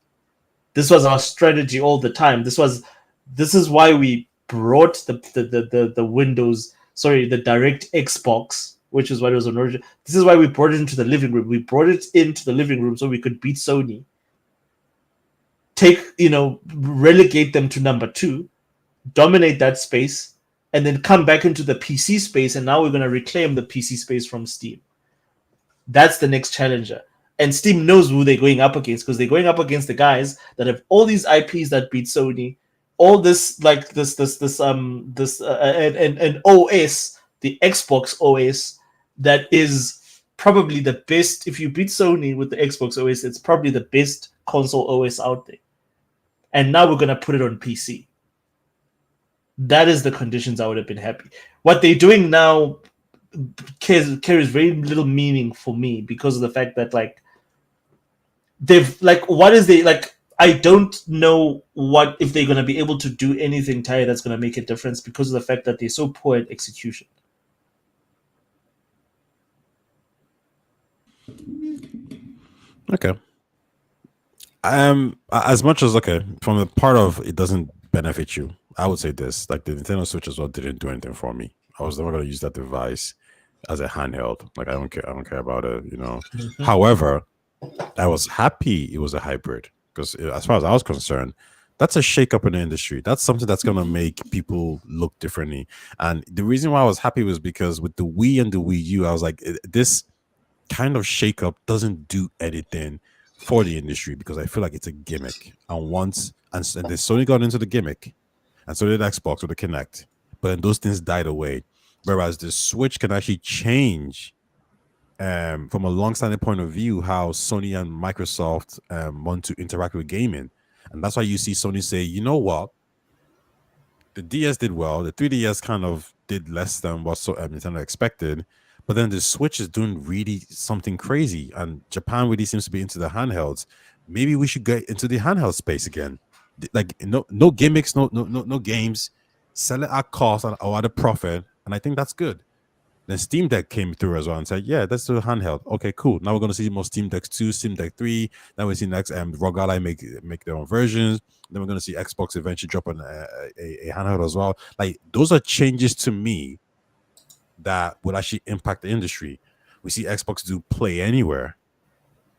This was our strategy all the time. This is why we brought the Windows, the direct Xbox, which is what it was on origin. This is why we brought it into the living room. We brought it into the living room so we could beat Sony. Relegate them to number 2, dominate that space, and then come back into the PC space, and now we're going to reclaim the PC space from Steam. That's the next challenger. And Steam knows who they're going up against because they're going up against the guys that have all these IPs that beat Sony, all this like this OS, the Xbox OS that is probably the best. If you beat Sony with the Xbox OS, it's probably the best console OS out there. And now we're going to put it on PC. That is the conditions I would have been happy. What they're doing now carries very little meaning for me because of the fact that I don't know what if they're going to be able to do anything that's going to make a difference because of the fact that they're so poor at execution. Okay. As much as from the part of it doesn't benefit you, I would say this: like the Nintendo Switch as well didn't do anything for me. I was never going to use that device as a handheld. Like I don't care about it. However, I was happy it was a hybrid because as far as I was concerned, that's a shake-up in the industry. That's something that's going to make people look differently. And the reason why I was happy was because with the Wii and the Wii U, I was like, this kind of shake-up doesn't do anything for the industry because I feel like it's a gimmick. And they Sony got into the gimmick, and so did Xbox with the Kinect. But then those things died away. Whereas the Switch can actually change, from a long-standing point of view, how Sony and Microsoft want to interact with gaming. And that's why you see Sony say, you know what, the DS did well, the 3DS kind of did less than what Nintendo expected, but then the Switch is doing really something crazy, and Japan really seems to be into the handhelds. Maybe we should get into the handheld space again. Like no gimmicks, no games, sell it at cost or at a profit, and I think that's good. Then Steam Deck came through as well and said, "Yeah, let's do a handheld." Okay, cool. Now we're going to see more Steam Deck 2, Steam Deck 3. Then we see next ROG Ally make their own versions. Then we're going to see Xbox eventually drop a handheld as well. Like, those are changes to me that would actually impact the industry. We see Xbox do Play Anywhere,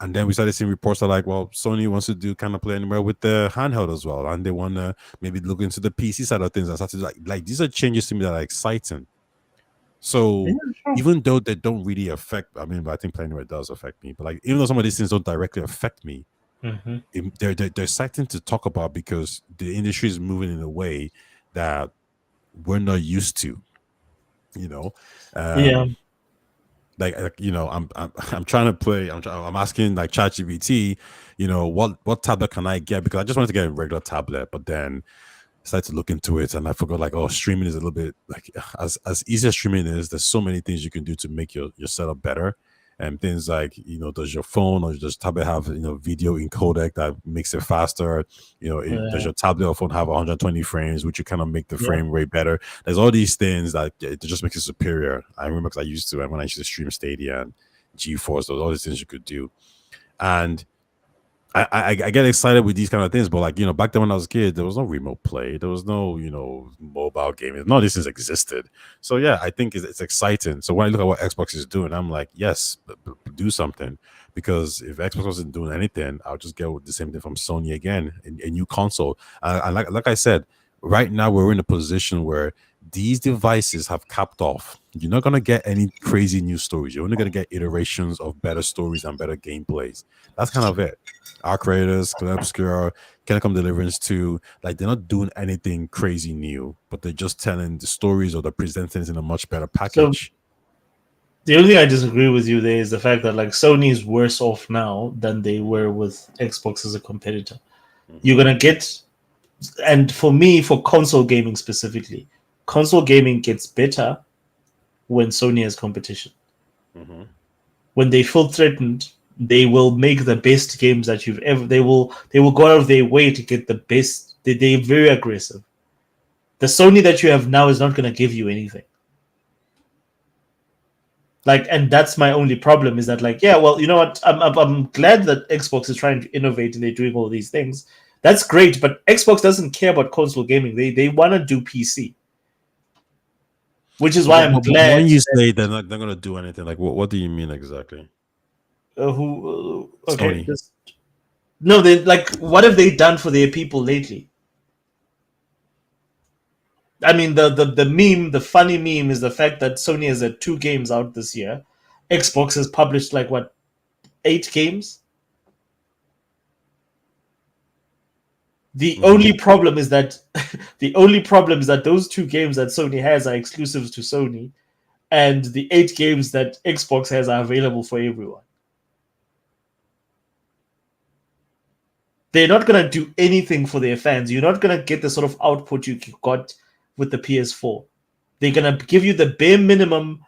and then we started seeing reports that, like, well, Sony wants to do kind of Play Anywhere with the handheld as well, and they want to maybe look into the PC side of things and start to like these are changes to me that are exciting. So even though they don't really affect, I mean, I think Play Anywhere does affect me, but like even though some of these things don't directly affect me, they're exciting to talk about because the industry is moving in a way that we're not used to. You know, like you know, I'm trying to play. I'm asking like ChatGPT, you know, what tablet can I get, because I just wanted to get a regular tablet, but then started to look into it and I forgot, like, oh, streaming is a little bit like as easy as streaming is, there's so many things you can do to make your setup better. And things like, you know, does your phone or does tablet have, you know, video encodec that makes it faster? You know, does your tablet or phone have 120 frames, which you kind of make the frame rate better? There's all these things that it just makes it superior. I remember because I used to, when I used to stream Stadia and GeForce, those all these things you could do. And I get excited with these kind of things, but like, you know, back then when I was a kid, there was no remote play, there was no, you know, mobile gaming, none of these things existed. So yeah, I think it's exciting. So when I look at what Xbox is doing, I'm like, yes, do something, because if Xbox wasn't doing anything, I'll just get the same thing from Sony again, a new console. And like I said, right now we're in a position where these devices have capped off. You're not going to get any crazy new stories. You're only going to get iterations of better stories and better gameplays. That's kind of it. Arc Raiders, Clear Obscure, Kingdom Deliverance 2, like, they're not doing anything crazy new, but they're just telling the stories or they're presenting it in a much better package. So, the only thing I disagree with you there is the fact that, like, Sony is worse off now than they were with Xbox as a competitor. You're going to get, and for me, for console gaming specifically, console gaming gets better when Sony has competition. When they feel threatened, they will make the best games that you've ever. They will go out of their way to get the best. They're very aggressive. The Sony that you have now is not going to give you anything. Like, and that's my only problem is that, like, yeah, well, you know what? I'm glad that Xbox is trying to innovate and they're doing all these things. That's great, but Xbox doesn't care about console gaming. They want to do PC. Which is why I'm glad. When you say they're not going to do anything, like, what do you mean exactly? Okay, no, they, like, what have they done for their people lately? I mean, the meme, the funny meme is the fact that Sony has had 2 games out this year. Xbox has published, like, what, 8 games? The only problem is that those 2 games that Sony has are exclusives to Sony, and the 8 games that Xbox has are available for everyone. They're not going to do anything for their fans. You're not going to get the sort of output you got with the PS4. They're going to give you the bare minimum.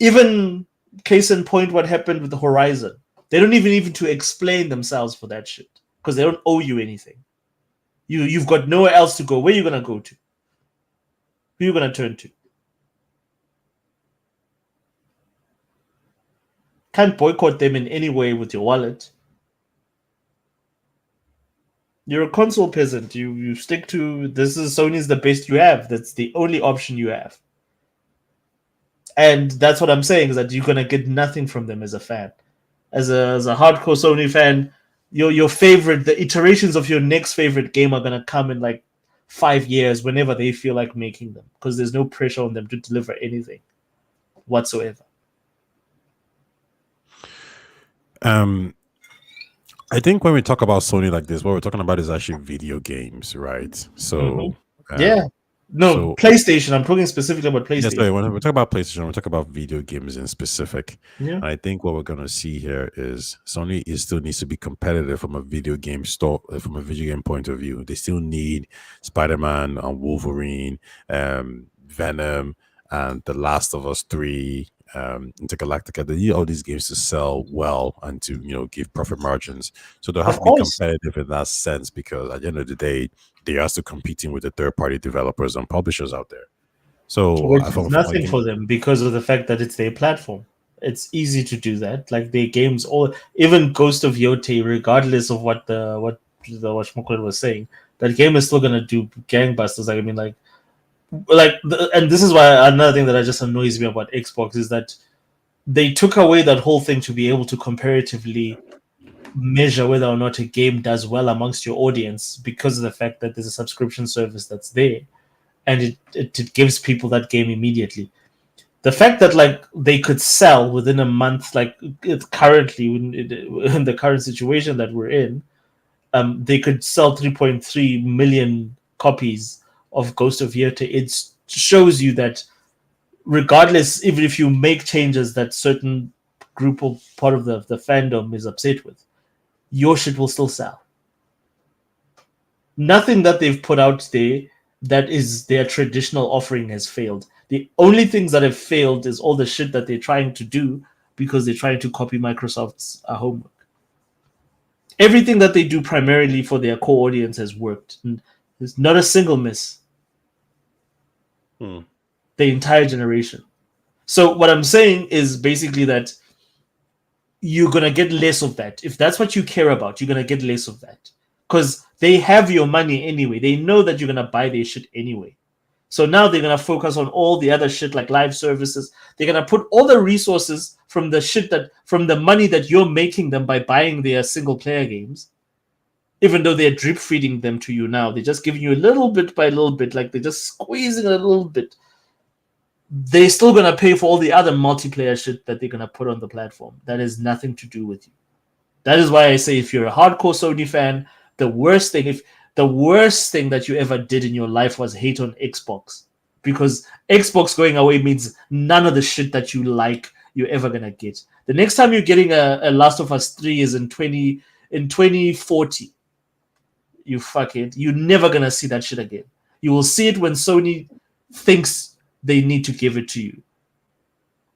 Even case in point, what happened with the Horizon. They don't even to explain themselves for that shit because they don't owe you anything. You've got nowhere else to go. Where are you going to go to? Who are you going to turn to? Can't boycott them in any way with your wallet. You're a console peasant. You stick to this. Is Sony's the best you have. That's the only option you have. And that's what I'm saying, is that you're gonna get nothing from them as a fan. As a hardcore Sony fan, your favorite, the iterations of your next favorite game are gonna come in like 5 years whenever they feel like making them, because there's no pressure on them to deliver anything whatsoever. I think when we talk about Sony like this, what we're talking about is actually video games, right? So yeah, No, So PlayStation. I'm talking specifically about yeah, PlayStation. sorry, when we talk about PlayStation, we talk about video games in specific. Yeah. And I think what we're gonna see here is Sony is still needs to be competitive from a video game store, from a video game point of view. They still need Spider-Man and Wolverine, Venom, and The Last of Us 3, Intergalactica. They need all these games to sell well and to give profit margins. So they'll have Of to be course. competitive in that sense because at the end of the day, they are still competing with the third-party developers and publishers out there. So Which from, is from a nothing game, for them because of the fact that it's their platform. It's easy to do that. Like their games, all even Ghost of Yote, regardless of what the whatchamacallit was saying, that game is still gonna do gangbusters. Like I mean, and this is why another thing that just annoys me about Xbox is that they took away that whole thing to be able to comparatively measure whether or not a game does well amongst your audience because of the fact that there's a subscription service that's there, and it gives people that game immediately. The fact that like they could sell within a month, like it's currently in the current situation that we're in, they could sell 3.3 million copies of Ghost of Yota. It shows you that regardless, even if you make changes that certain group or part of the fandom is upset with, your shit will still sell. Nothing that they've put out there that is their traditional offering has failed. The only things that have failed is all the shit that they're trying to do because they're trying to copy Microsoft's homework. Everything that they do primarily for their core audience has worked. There's not a single miss. The entire generation. So what I'm saying is basically that you're going to get less of that. If that's what you care about, you're going to get less of that. Because they have your money anyway. They know that you're going to buy their shit anyway. So now they're going to focus on all the other shit like live services. They're going to put all the resources from the money that you're making them by buying their single player games. Even though they're drip feeding them to you now, they're just giving you a little bit by little bit, like they're just squeezing a little bit. They're still going to pay for all the other multiplayer shit that they're going to put on the platform. That has nothing to do with you. That is why I say if you're a hardcore Sony fan, the worst thing that you ever did in your life was hate on Xbox. Because Xbox going away means none of the shit that you like you're ever going to get. The next time you're getting a Last of Us 3 is in 2040. You fuck it. You're never going to see that shit again. You will see it when Sony thinks they need to give it to you.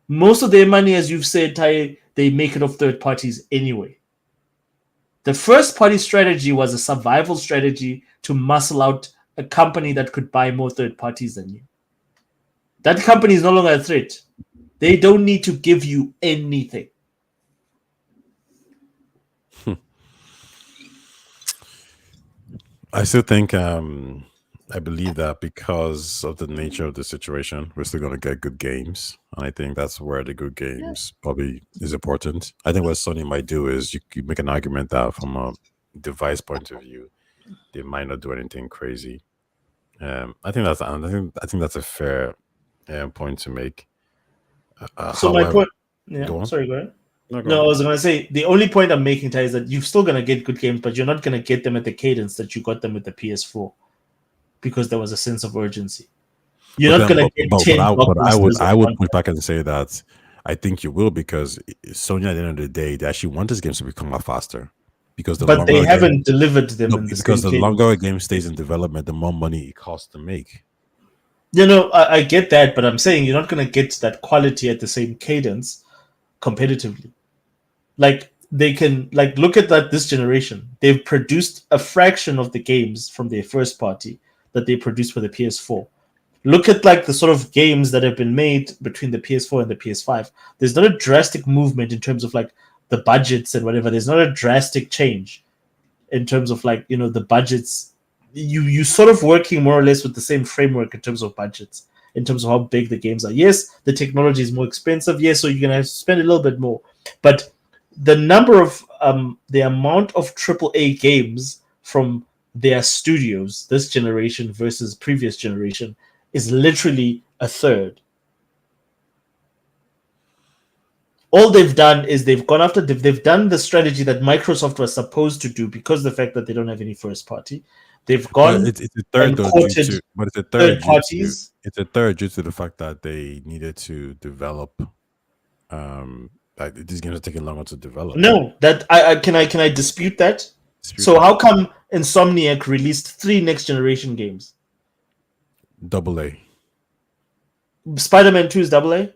Most of their money, as you've said, Ty, they make it off third parties anyway. The first party strategy was a survival strategy to muscle out a company that could buy more third parties than you. That company is no longer a threat. They don't need to give you anything. I still think I believe that because of the nature of the situation, we're still going to get good games. And I think that's where the good games probably is important. I think what Sony might do is you make an argument that from a device point of view, they might not do anything crazy. I think that's a fair point to make. So however, my point, go on. sorry, go ahead. No, go No, I on. was going to say the only point I'm making, Ty, is that you're still going to get good games, but you're not going to get them at the cadence that you got them with the PS4 because there was a sense of urgency. You're not going to get 10 blockbusters I at would one push back and say that I think you will because Sony at the end of the day, they actually want these games to become out faster. Because but they haven't delivered them in the because same the cadence. longer a game stays in development, the more money it costs to make. I get that, but I'm saying you're not going to get that quality at the same cadence competitively. Like they can look at that this generation. They've produced a fraction of the games from their first party that they produced for the PS4. Look at like the sort of games that have been made between the PS4 and the PS5. There's not a drastic movement in terms of like the budgets and whatever. There's not a drastic change in terms of like, the budgets. You sort of working more or less with the same framework in terms of budgets, in terms of how big the games are. Yes, the technology is more expensive. Yes, so you're going to have to spend a little bit more. But the number of the amount of AAA games from their studios this generation versus previous generation is literally a third. All they've done is they've done the strategy that Microsoft was supposed to do because of the fact that they don't have any first party. They've But gone it's a third and though courted it's a third third due to parties. it's a third due to the fact that they needed to develop like these games are taking longer to develop. No, that I dispute that. Dispute So that. how come Insomniac released 3 next generation games? Double A. Spider-Man 2 is AA?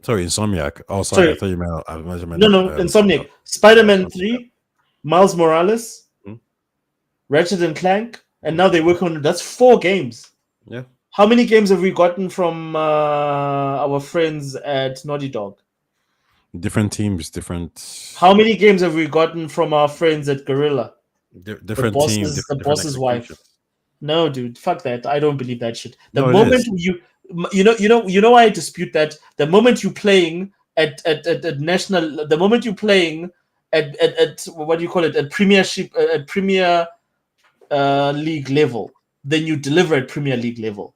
Sorry, Insomniac. Oh, sorry. Sorry. I thought you meant. I meant No, Insomniac. Spider-Man 3, Miles Morales, Hmm? Ratchet and Clank, and now they work on that's 4 games. Yeah. How many games have we gotten from our friends at Naughty Dog? Different teams, different. How many games have we gotten from our friends at Gorilla? Different teams, The different boss's wife. execution. No, dude, fuck that. I don't believe that shit. The No, it moment is. you know why I dispute that. The moment you playing at national, the moment you playing at what do you call it, at Premiership, at Premier League level, then you deliver at Premier League level.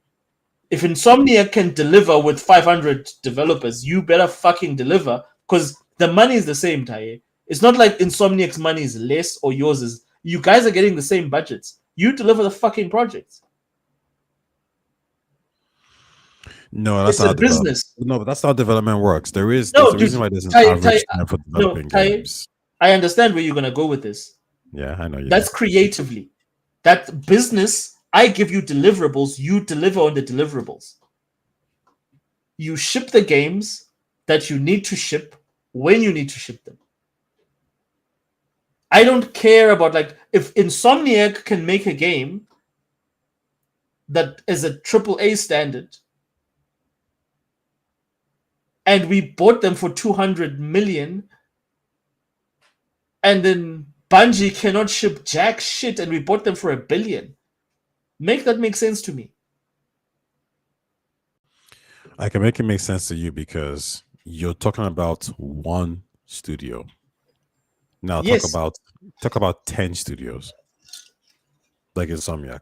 If Insomnia can deliver with 500 developers, you better fucking deliver because the money is the same, Taye. It's not like Insomniac's money is less or yours is. You guys are getting the same budgets. You deliver the fucking projects. No, that's It's not a business. No, but that's how development works. There's No, a dude, reason why there's an Ty- average Ty- time for developing Ty- games. I understand where you're gonna go with this. Yeah, I know you. That's creatively. That business, I give you deliverables, you deliver on the deliverables. You ship the games that you need to ship when you need to ship them. I don't care about like if Insomniac can make a game that is a AAA standard and we bought them for 200 million and then Bungie cannot ship jack shit and we bought them for $1 billion. Make that make sense to me. I can make it make sense to you because you're talking about one studio. Now Yes. talk about 10 studios. Like Insomniac.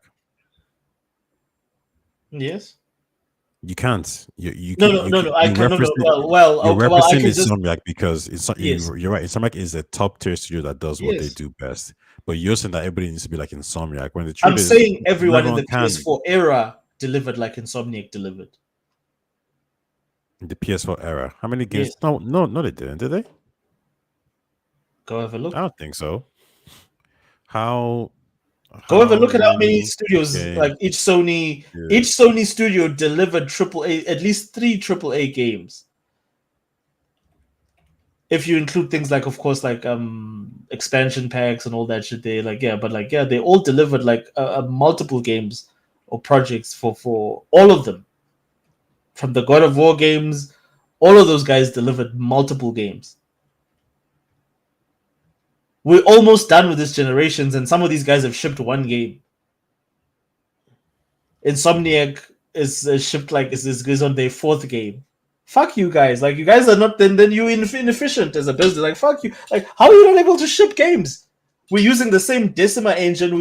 Yes. You can't. You No, can, no, you no, can- no. I you can no, no. represent- Well, You're okay, well, I representing can just Insomniac because Yes. you're right. Insomniac is a top tier studio that does what they Yes. do best. But you're saying that everybody needs to be like Insomniac. When the truth I'm is, saying everyone in the can. PS4 era delivered like Insomniac delivered. In the PS4 era, how many games? Yes. No, they didn't. Did they? Go have a look. I don't think so. How? Go have a look at how many many studios games like each Sony studio delivered AAA, at least 3 AAA games. If you include things like, of course, like expansion packs and all that shit, they they all delivered like multiple games or projects for all of them. From the God of War games, all of those guys delivered multiple games. We're almost done with this generations, and some of these guys have shipped 1 game. Insomniac is shipped like is on their 4th game. Fuck you guys! Like you guys are not then you inefficient as a business. Like fuck you! Like how are you not able to ship games? We're using the same Decima engine.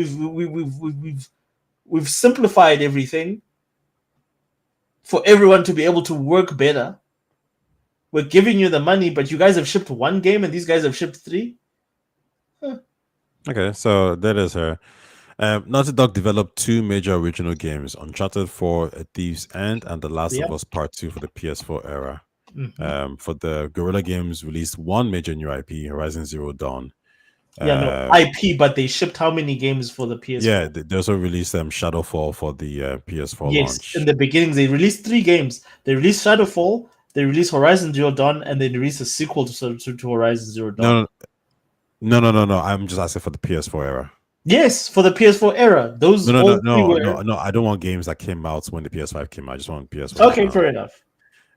We've simplified everything for everyone to be able to work better. We're giving you the money, but you guys have shipped 1 game, and these guys have shipped 3. Okay, so that is her. Naughty Dog developed 2 major original games: Uncharted 4, A Thief's End, and The Last Yep. of Us Part 2 for the PS4 era. Mhm. For the Guerrilla Games, released 1 major new IP, Horizon Zero Dawn. IP, but they shipped how many games for the PS4? Yeah, they also released Shadowfall for the PS4 Yes, launch. in the beginning they released 3 games. They released Shadowfall, they released Horizon Zero Dawn, and they released a sequel to Horizon Zero Dawn. No. I'm just asking for the PS4 era. Yes, for the PS4 era. Those No. were... I don't want games that came out when the PS5 came out. I just want PS4. Okay, fair enough.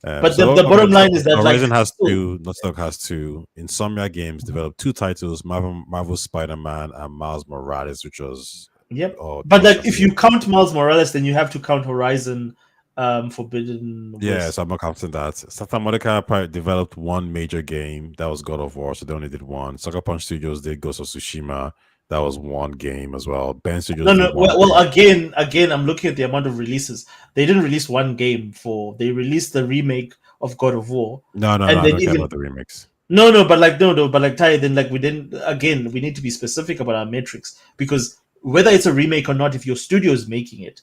But So, the bottom line is that Horizon like has 2, Naughty Dog has 2. Insomnia Games developed 2 titles: Marvel Spider-Man and Miles Morales, which was Yep. oh, But like if you count Miles Morales, then you have to count Horizon Forbidden West. yeah, so I'm not counting that. Santa Monica probably developed 1 major game that was God of War, so they only did 1. Sucker Punch Studios did Ghost of Tsushima. That was 1 game as well. Ben Studios. No. did one Well, game. again, I'm looking at the amount of releases. They didn't release 1 game they released the remake of God of War. No, and I then don't care even- about the remix. No, but Ty, then like we need to be specific about our metrics because whether it's a remake or not, if your studio is making it,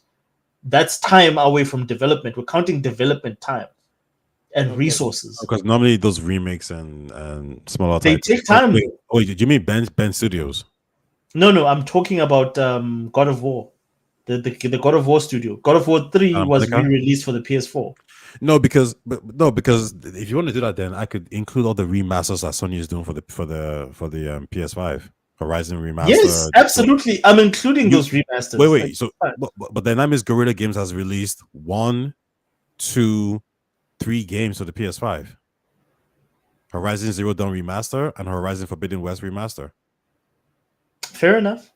that's time away from development. We're counting development time and resources. Because normally those remakes and smaller They titles take time. Wait, did you mean Ben Studios? No, I'm talking about God of War. The God of War studio. God of War 3 was re-released for the PS4. No, because if you want to do that, then I could include all the remasters that Sony is doing for the PS5. Horizon remaster. Yes, absolutely. I'm including those remasters. Wait. So, but then that means Guerrilla Games has released 1, 2, 3 games for the PS5. Horizon Zero Dawn remaster and Horizon Forbidden West remaster. Fair enough.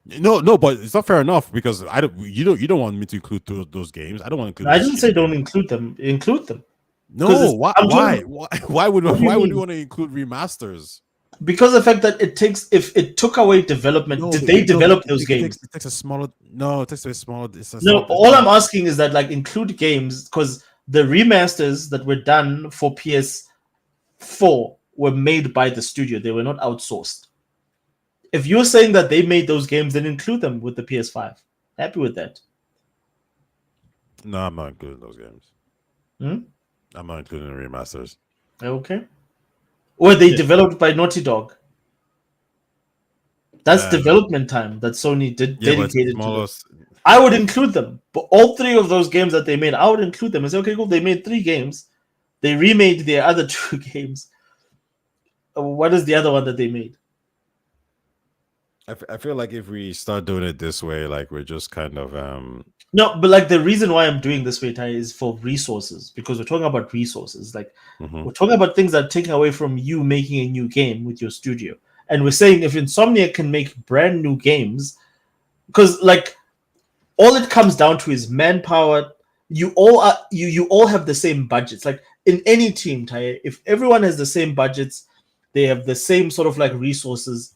No, but it's not fair enough because you don't want me to include those games. I don't want to include. I didn't say don't include them. Include them. No, why would you want to include remasters? Because the fact that if it took away development, did they develop those games? It takes a smaller. No, it takes a smaller. All I'm asking is that include games because the remasters that were done for PS4 were made by the studio. They were not outsourced. If you're saying that they made those games, then include them with the PS5. Happy with that. No, I'm not including those games. I'm not including the remasters. Okay. Or they developed by Naughty Dog. That's development time that Sony dedicated to it. I would include them. But all 3 of those games that they made, I would include them and say, okay, cool, they made 3 games. They remade their other 2 games. What is the other one that they made? I feel like if we start doing it this way, we're just kind of No, but the reason why I'm doing this way, Ty, is for resources, because we're talking about resources. We're talking about things that are taken away from you making a new game with your studio. And we're saying if Insomniac can make brand new games, because all it comes down to is manpower. You all have the same budgets. In any team, Ty, if everyone has the same budgets, they have the same sort of resources.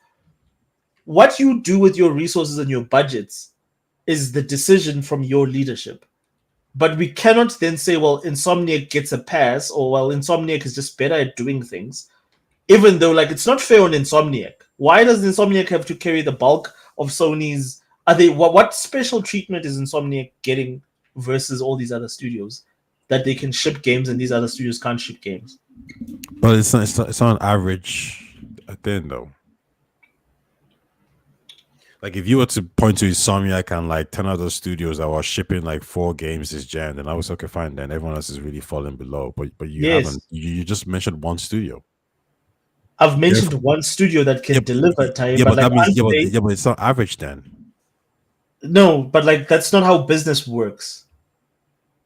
What you do with your resources and your budgets is the decision from your leadership. But we cannot then say, well, Insomniac gets a pass, or well, Insomniac is just better at doing things, even though it's not fair on Insomniac. Why does Insomniac have to carry the bulk of Sony's? What special treatment is Insomniac getting versus all these other studios that they can ship games and these other studios can't ship games? But it's not an average thing though. If you were to point to Insomniac and 10 other studios that were shipping 4 games this gen, then I was okay, fine. Then everyone else is really falling below. But you haven't. You just mentioned one studio. I've mentioned one studio that can deliver time. Yeah, but that means but it's not average then. No, but that's not how business works.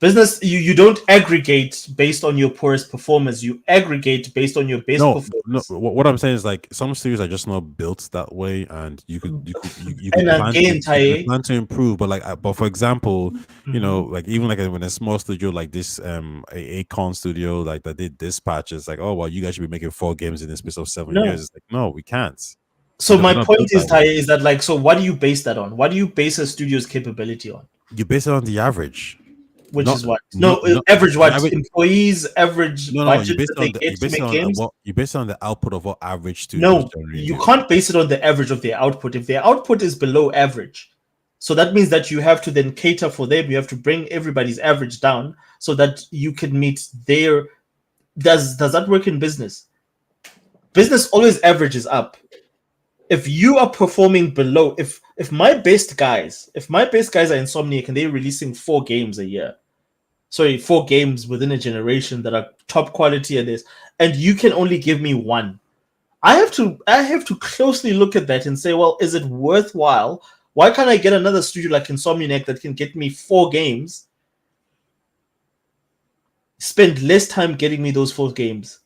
Business, you don't aggregate based on your poorest performance. You aggregate based on your best performance. No, what I'm saying is some studios are just not built that way, and you could plan to improve. But for example, even when a small studio like this, Acon studio that did Dispatch, it's oh well, you guys should be making 4 games in the space of 7 years. It's no, we can't. So my point is, Ty, is that so what do you base that on? What do you base a studio's capability on? You base it on the average. Which is what? Average what? Employees, average budget that they get to make games? You base it on the output of what average studios generate. You can't base it on the average of their output. If their output is below average, so that means that you have to then cater for them. You have to bring everybody's average down so that you can meet their... Does that work in business? Business always averages up. If you are performing below... If my best guys are Insomniac and they're releasing 4 games a year, 4 games within a generation that are top quality and you can only give me 1, I have to closely look at that and say, well, is it worthwhile? Why can't I get another studio like Insomniac that can get me 4 games, spend less time getting me those 4 games?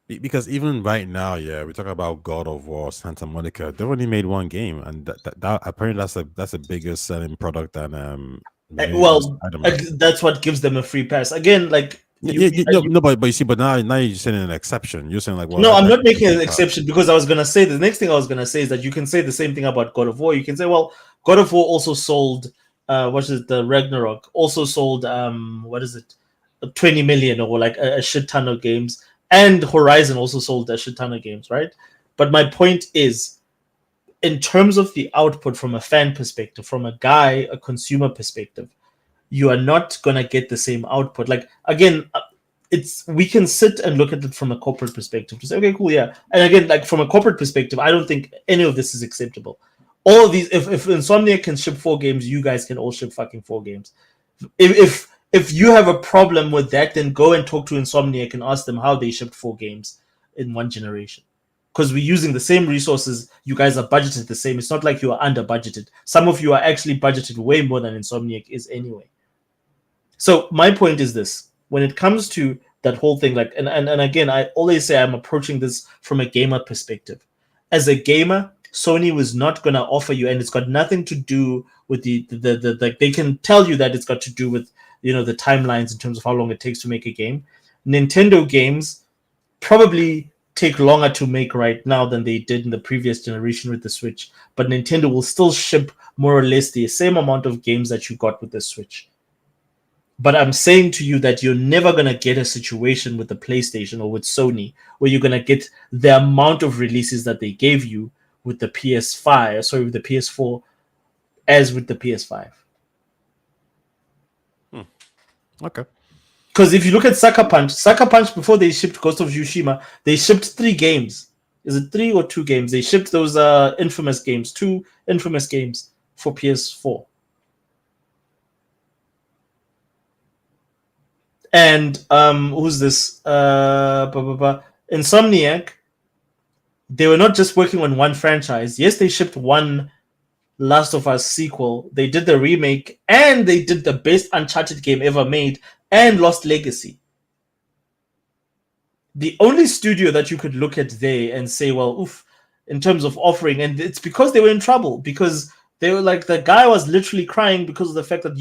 Because even right now, we talk about God of War, Santa Monica. They've only made 1 game, and that apparently that's a bigger selling product than that's what gives them a free pass. Again, but you see, but now you're saying an exception. You're saying well, no, I'm not making an exception because I was gonna say the next thing I was gonna say is that you can say the same thing about God of War. You can say, well, God of War also sold the Ragnarok also sold 20 million or a shit ton of games. And Horizon also sold a shit ton of games, right? But my point is, in terms of the output from a fan perspective, from a consumer perspective, you are not gonna get the same output. Like again, we can sit and look at it from a corporate perspective to say, okay, cool, yeah. And again, like from a corporate perspective, I don't think any of this is acceptable. All of these, if Insomniac can ship 4 games, you guys can all ship fucking 4 games. If you have a problem with that, then go and talk to Insomniac and ask them how they shipped 4 games in one generation. Because we're using the same resources, you guys are budgeted the same. It's not like you are under budgeted. Some of you are actually budgeted way more than Insomniac is anyway. So my point is this: when it comes to that whole thing, like, and again, I always say I'm approaching this from a gamer perspective. As a gamer, Sony was not gonna offer you, and it's got nothing to do with the they can tell you that it's got to do with, you know, the timelines in terms of how long it takes to make a game. Nintendo games probably take longer to make right now than they did in the previous generation with the Switch, but Nintendo will still ship more or less the same amount of games that you got with the Switch. But I'm saying to you that you're never going to get a situation with the PlayStation or with Sony where you're going to get the amount of releases that they gave you with the with the PS4 as with the PS5. Okay. Because if you look at Sucker Punch, before they shipped Ghost of Tsushima, they shipped 3 games. Is it 3 or 2 games? They shipped those infamous games, 2 infamous games for PS4. And who's this? Insomniac. They were not just working on one franchise. Yes, they shipped one Last of Us sequel. They did the remake, and they did the best Uncharted game ever made, and Lost Legacy. The only studio that you could look at there and say, well, oof, in terms of offering, and it's because they were in trouble, because they were like, the guy was literally crying because of the fact that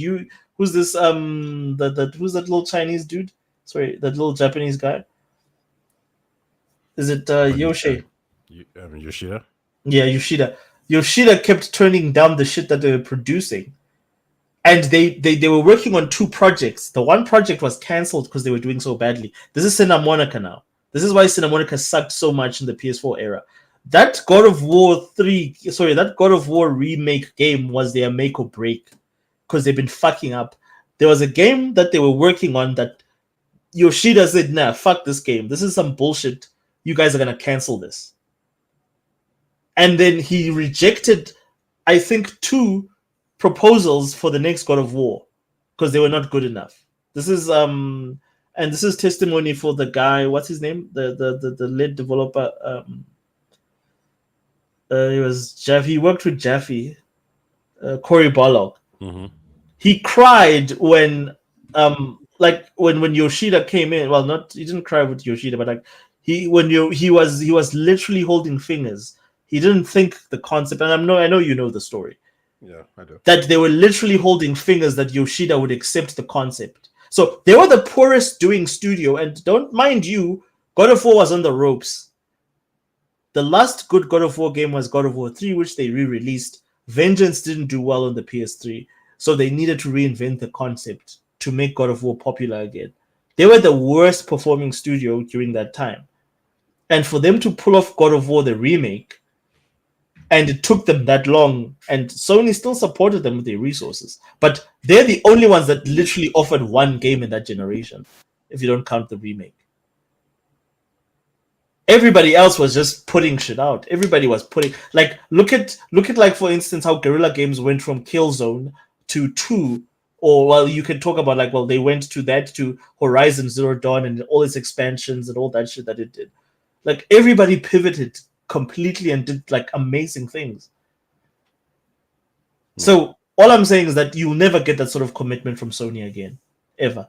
who's this who's that little Chinese dude? Sorry, that little Japanese guy. Is it Yoshi? Yoshida? Yeah, Yoshida. Yoshida kept turning down the shit that they were producing. And they were working on 2 projects. The one project was cancelled because they were doing so badly. This is Santa Monica now. This is why Santa Monica sucked so much in the PS4 era. That God of War remake game was their make or break because they've been fucking up. There was a game that they were working on that Yoshida said, nah, fuck this game. This is some bullshit. You guys are going to cancel this. And then he rejected, I think, 2 proposals for the next God of War because they were not good enough. This is and this is testimony for the guy. What's his name? The lead developer. He was Jaffe. He worked with Jaffe. Cory Barlog. Mm-hmm. He cried when when Yoshida came in. Well, he didn't cry with Yoshida, but like he was literally holding fingers. He didn't think the concept, and I know you know the story. Yeah, I do. That they were literally holding fingers that Yoshida would accept the concept. So they were the poorest doing studio, and don't mind you, God of War was on the ropes. The last good God of War game was God of War 3, which they re-released. Vengeance didn't do well on the PS3, so they needed to reinvent the concept to make God of War popular again. They were the worst performing studio during that time. And for them to pull off God of War, the remake, and it took them that long, and Sony still supported them with their resources. But they're the only ones that literally offered 1 game in that generation, if you don't count the remake. Everybody else was just putting shit out. Everybody was putting, like, look at like, for instance, how Guerrilla Games went from Killzone to 2, or, well, you can talk about, like, well, they went to Horizon Zero Dawn and all its expansions and all that shit that it did. Like, everybody pivoted completely and did like amazing things. So all I'm saying is that you'll never get that sort of commitment from Sony again, ever.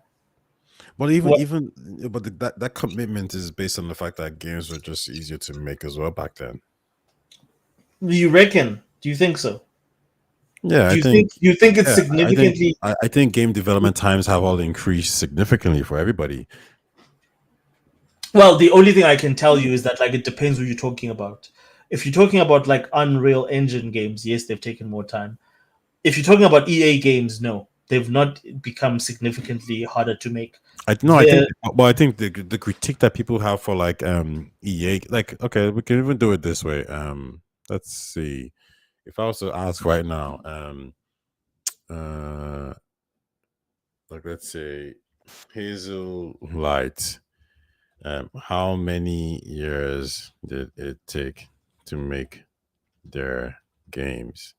But that commitment is based on the fact that games were just easier to make as well back then. You reckon? Do you think so? Yeah, you think it's significantly? I think game development times have all increased significantly for everybody. Well, the only thing I can tell you is that, like, it depends what you're talking about. If you're talking about like Unreal Engine games, yes, they've taken more time. If you're talking about EA games, no, they've not become significantly harder to make. I think the critique that people have for like EA, like, okay, we can even do it this way. Let's see. if I was to ask right now, like let's say Hazel Light, how many years did it take to make their games?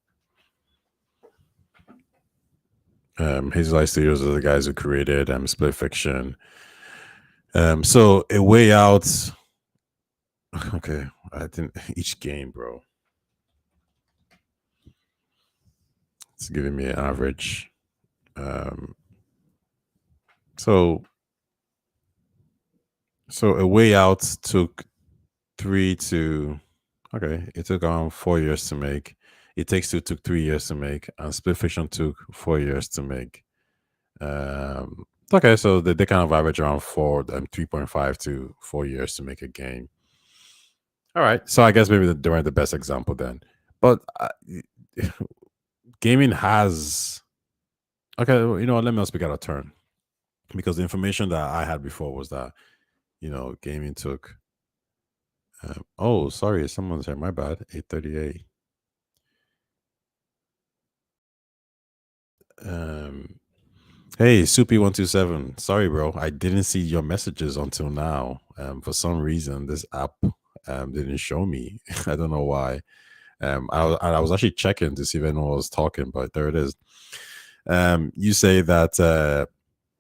Hazel Light Studios are the guys who created Split Fiction. So A Way Out. Okay, I think each game, bro. It's giving me an average. So A Way Out took it took around 4 years to make. It Takes Two took 3 years to make, and Split Fiction took 4 years to make. Okay, so they kind of average around 3.5 to 4 years to make a game. All right, so I guess maybe they weren't the best example then. But gaming has. Okay, you know what? Let me not speak out of turn, because the information that I had before was that gaming took. Oh, sorry, someone's here. My bad. 8:38. Hey, Soupy127. Sorry, bro. I didn't see your messages until now. For some reason, this app didn't show me. I don't know why. I was actually checking to see if anyone was talking, but there it is. You say that.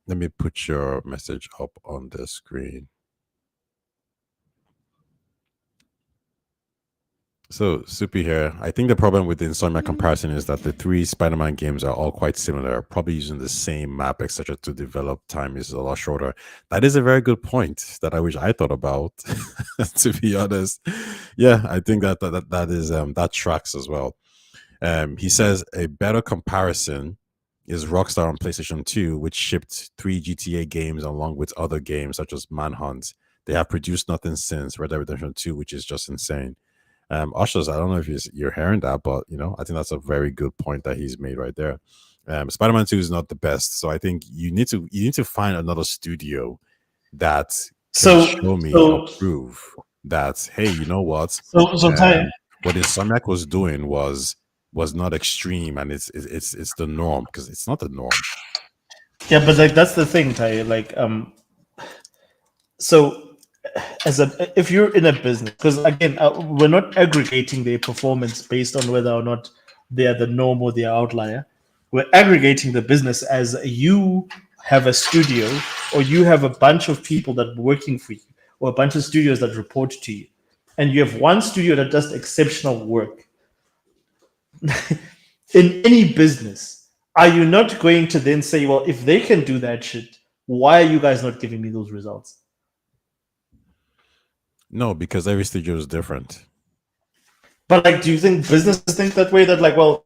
Let me put your message up on the screen. So, Soupy here. I think the problem with the Insomniac comparison is that the 3 Spider-Man games are all quite similar, probably using the same map, etc. to develop time is a lot shorter. That is a very good point that I wish I thought about, to be honest. Yeah, I think that is that tracks as well. He says a better comparison is Rockstar on PlayStation 2, which shipped 3 GTA games along with other games such as Manhunt. They have produced nothing since Red Dead Redemption 2, which is just insane. Ushers, I don't know if you're hearing that, but I think that's a very good point that he's made right there. Spider-Man 2 is not the best, so I think you need to find another studio that can show me or prove that, hey, you know what? What Insomniac was doing was not extreme, and it's the norm, because it's not the norm. Yeah, but like that's the thing, Ty. Like, so if you're in a business, because again, we're not aggregating their performance based on whether or not they are the norm or the outlier. We're aggregating the business as you have a studio, or you have a bunch of people that are working for you, or a bunch of studios that report to you, and you have one studio that does exceptional work. In any business, are you not going to then say, well, if they can do that shit, why are you guys not giving me those results? No, because every studio is different. But like, do you think businesses think that way? That like, well,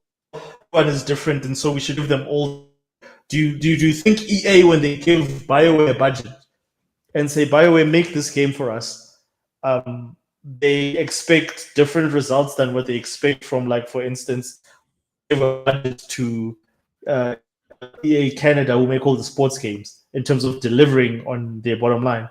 one is different, and so we should give them all. Do you think EA, when they give BioWare a budget and say, BioWare, make this game for us, they expect different results than what they expect from, like, for instance, give a budget to EA Canada, who make all the sports games, in terms of delivering on their bottom line?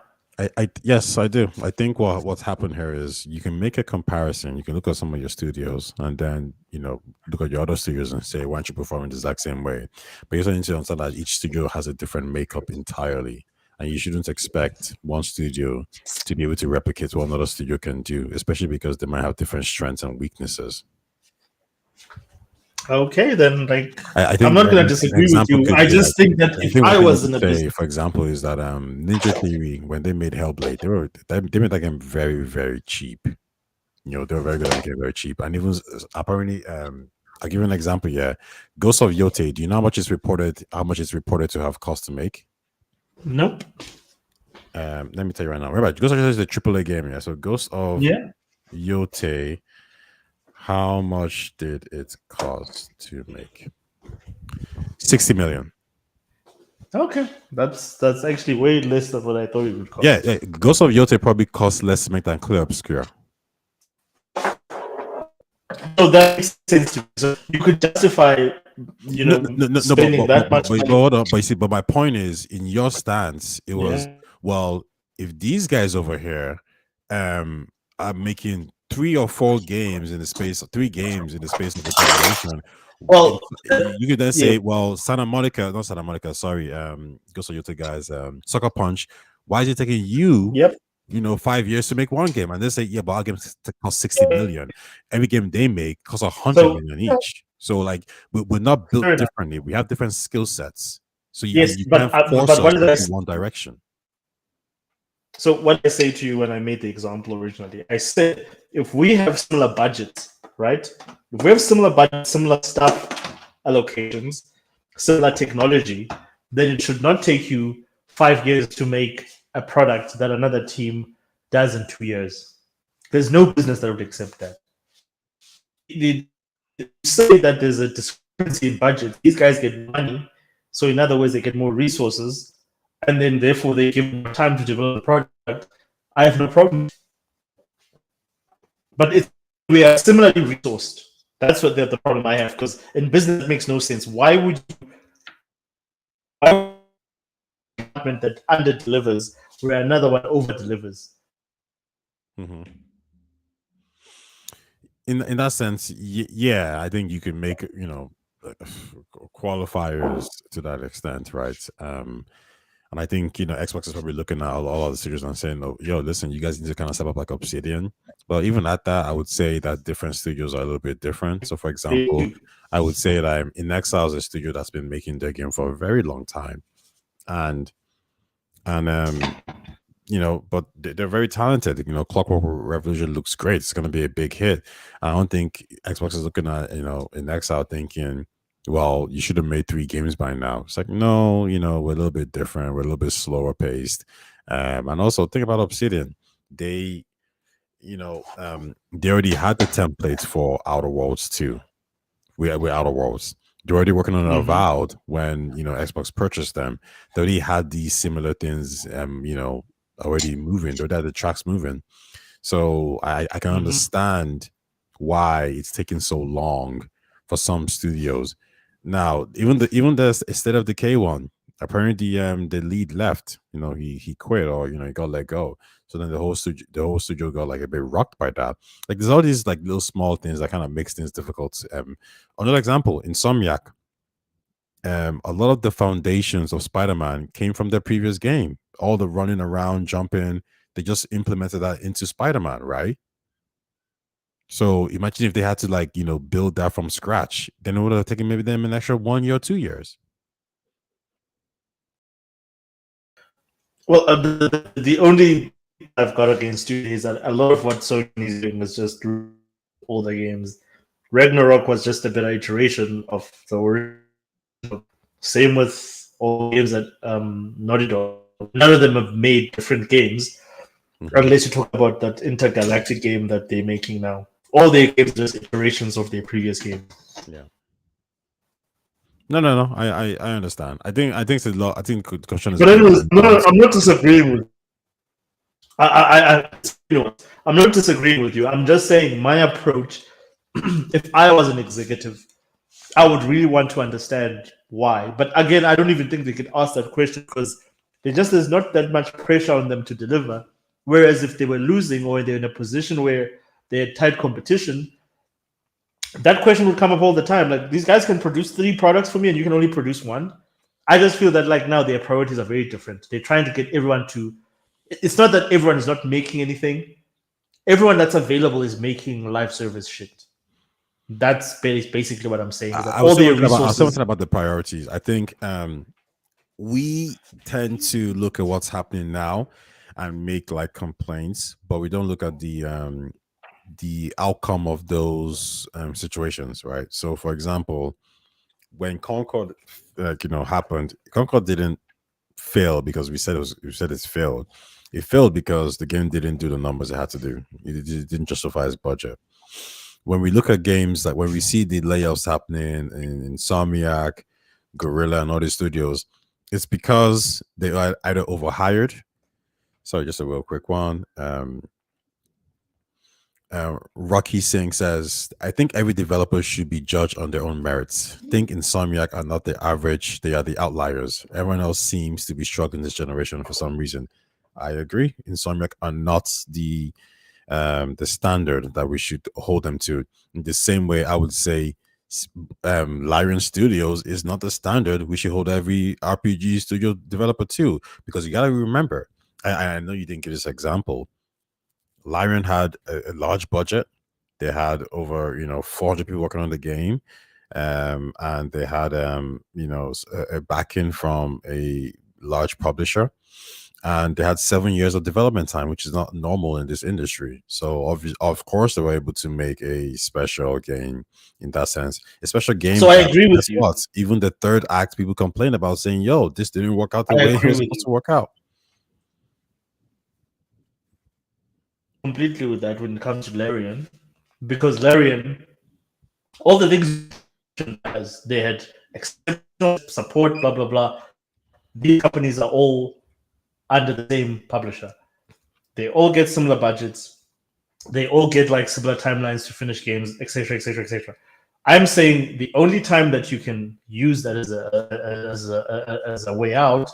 Yes, I do. I think what's happened here is you can make a comparison. You can look at some of your studios and then look at your other studios and say, why aren't you performing the exact same way? But you also need to understand that each studio has a different makeup entirely, and you shouldn't expect one studio to be able to replicate what another studio can do, especially because they might have different strengths and weaknesses. Okay, then, like, I think I'm not going to disagree with you. I just think that if I was in a business, for example, is that Ninja Theory, when they made Hellblade, they made that game very, very cheap. They were very good at making it very cheap, and even apparently, I'll give you an example. Yeah, Ghost of Yote. Do you know how much it's reported to have cost to make? Nope. Let me tell you right now. Remember, Ghost of Yote is a AAA game. Yeah, so Ghost of Yote. How much did it cost to make? 60 million. Okay, that's actually way less than what I thought it would cost. Yeah, Ghost of Yote probably cost less to make than Clear Obscure. So that makes sense to me. So you could justify, spending that much money. But my point is, in your stance, it was, well, if these guys over here are making 3 or 4 games in the space, 3 games in the space of a generation. Well, you could then say, yeah. well, not Santa Monica, sorry, Ghost of Yota guys, Sucker Punch. Why is it taking you, Yep. 5 years to make one game? And they say, yeah, but our games cost 60 million. Every game they make costs 100 So- million each. So like we're not built Fair enough. differently. We have different skill sets. So Yes, you but- can't force but what us did I into s- one direction. So what I say to you when I made the example originally, I said if we have similar budgets, right? If we have similar budgets, similar stuff allocations, similar technology, then it should not take you 5 years to make a product that another team does in 2 years. There's no business that would accept that. You say that there's a discrepancy in budget. These guys get money, so in other words, they get more resources, and then therefore they give more time to develop the product. I have no problem. But we are similarly resourced. That's what the problem I have, because in business it makes no sense. Why would you department that under delivers where another one over delivers? Mm-hmm. In that sense, yeah, I think you can make qualifiers to that extent, right? And I think Xbox is probably looking at all of the studios and saying, "Oh, yo, listen, you guys need to kind of step up like Obsidian." But even at that, I would say that different studios are a little bit different. So, for example, I would say that In Exile is a studio that's been making their game for a very long time, and but they're very talented. Clockwork Revolution looks great. It's going to be a big hit. I don't think Xbox is looking at In Exile thinking, well, you should have made 3 games by now. It's like, no, we're a little bit different. We're a little bit slower paced. And also think about Obsidian. They already had the templates for Outer Worlds 2. We're Outer Worlds. They're already working on Avowed when Xbox purchased them. They already had these similar things already moving. They already had the tracks moving. So I can understand why it's taking so long for some studios. Now, even the State of Decay one, apparently the lead left. He quit, or he got let go. So then the whole studio got like a bit rocked by that. Like there's all these like little small things that kind of makes things difficult. Another example, Insomniac. A lot of the foundations of Spider-Man came from their previous game. All the running around, jumping, they just implemented that into Spider-Man, right? So imagine if they had to build that from scratch, then it would have taken maybe them an extra 1 year or 2 years. Well, the only I've got against you is that a lot of what Sony is doing is just all the games. Ragnarok was just a better iteration of the original. Same with all games that Naughty Dog. None of them have made different games, unless you talk about that intergalactic game that they're making now. All their games are just iterations of their previous game. Yeah. No. I understand. I think it's a lot. I think the question is. But anyways, no, I'm not disagreeing with. I'm not disagreeing with you. I'm just saying my approach. If I was an executive, I would really want to understand why. But again, I don't even think they could ask that question because there's not that much pressure on them to deliver. Whereas if they were losing or they're in a position where they had tight competition, that question would come up all the time. Like, these guys can produce 3 products for me and you can only produce 1. I just feel that now their priorities are very different. They're trying to get everyone to. It's not that everyone is not making anything. Everyone that's available is making live service shit. That's basically what I'm saying. I was talking about the priorities. I think we tend to look at what's happening now and make complaints, but we don't look at the outcome of those situations, right? So, for example, when Concord happened, Concord didn't fail because we said it's failed. It failed because the game didn't do the numbers it had to do. It didn't justify its budget. When we look at games, when we see the layoffs happening in Insomniac, Guerrilla, and all these studios, it's because they are either overhired. Sorry, just a real quick one. Rocky Singh says, I think every developer should be judged on their own merits. Think Insomniac are not the average, they are the outliers. Everyone else seems to be struggling this generation for some reason. I agree. Insomniac are not the the standard that we should hold them to. In the same way, I would say Larian Studios is not the standard we should hold every RPG studio developer to, because you got to remember, I know you didn't give this example. Larian had a large budget. They had over 400 people working on the game, and they had a backing from a large publisher, and they had 7 years of development time, which is not normal in this industry. So of course they were able to make a special game in that sense. A special game. So I agree with you. What? Even the third act, people complain about saying, "Yo, this didn't work out the way it was supposed to work out." Completely with that when it comes to Larian, because Larian, all the things as they had exceptional support, blah blah blah. These companies are all under the same publisher. They all get similar budgets. They all get like similar timelines to finish games, etc., etc., etc. I'm saying the only time that you can use that as a way out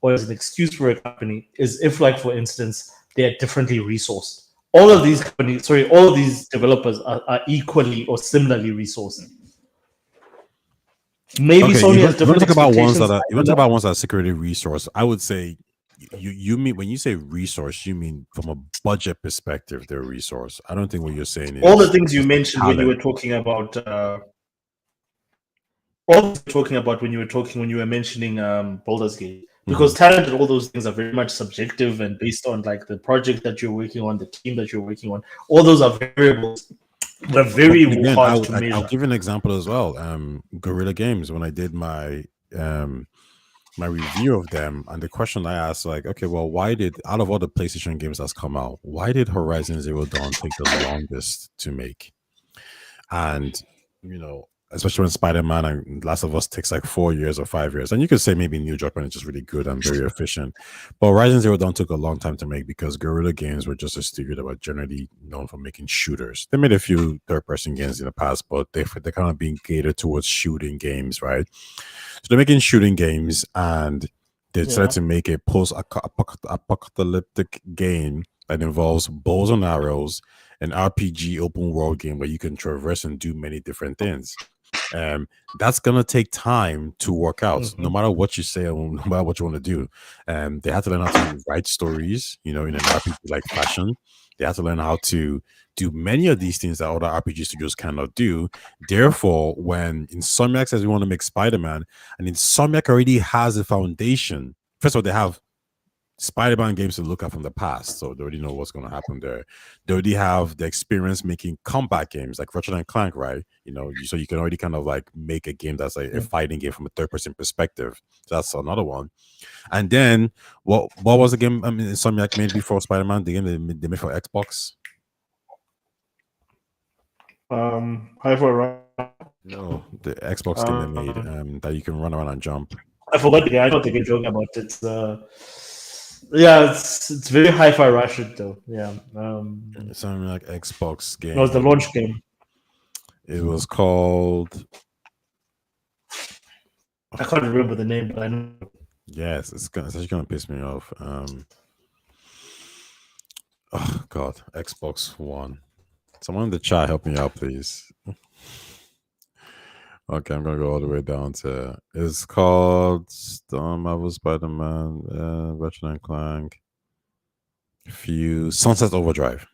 or as an excuse for a company is if, like, for instance, they are differently resourced. All of these companies, all of these developers are equally or similarly resourced. Maybe Sony has different expectations. You want to talk about ones that are security resource? I would say you mean, when you say resource, you mean from a budget perspective, they're a resource. I don't think what you're saying is all the things you mentioned when you were talking about when you were mentioning Baldur's Gate. Because talent and all those things are very much subjective and based on like the project that you're working on, the team that you're working on. All those are variables. They're very hard to measure. I'll give you an example as well. Guerrilla Games, when I did my my review of them, and the question I asked, like, okay, well, why did, out of all the PlayStation games that's come out, why did Horizon Zero Dawn take the longest to make? And especially when Spider-Man and Last of Us takes like 4 years or 5 years. And you could say maybe New Japan is just really good and very efficient. But Horizon Zero Dawn took a long time to make because Guerrilla Games were just a studio that were generally known for making shooters. They made a few third-person games in the past, but they're kind of being catered towards shooting games, right? So they're making shooting games, and they decided to make a post-apocalyptic game that involves bows and arrows, an RPG open world game where you can traverse and do many different things. That's gonna take time to work out, no matter what you say or no matter what you want to do. They have to learn how to write stories, in an RPG like fashion. They have to learn how to do many of these things that other RPG studios cannot do. Therefore, when Insomniac says we want to make Spider-Man, and Insomniac already has a foundation. First of all, they have Spider-Man games to look at from the past, so they already know what's going to happen there. They already have the experience making combat games like Ratchet and Clank, right? So you can already kind of like make a game that's like a fighting game from a third-person perspective. So that's another one. And then what was the game Insomniac made before Spider-Man? The game they made for Xbox. Hi-Fi Rush. No, the Xbox game they made that you can run around and jump. I forgot the game. I don't think you're joking about it. It's very Hi-Fi Rush though. Yeah. Something like Xbox game. It was the launch game. It was called. I can't remember the name, but I know. Yes, it's actually gonna piss me off. Oh God, Xbox One. Someone in the chat, help me out, please. Okay, I'm gonna go all the way down to. It's called Marvel Spider-Man, Ratchet and Clank, Sunset Overdrive.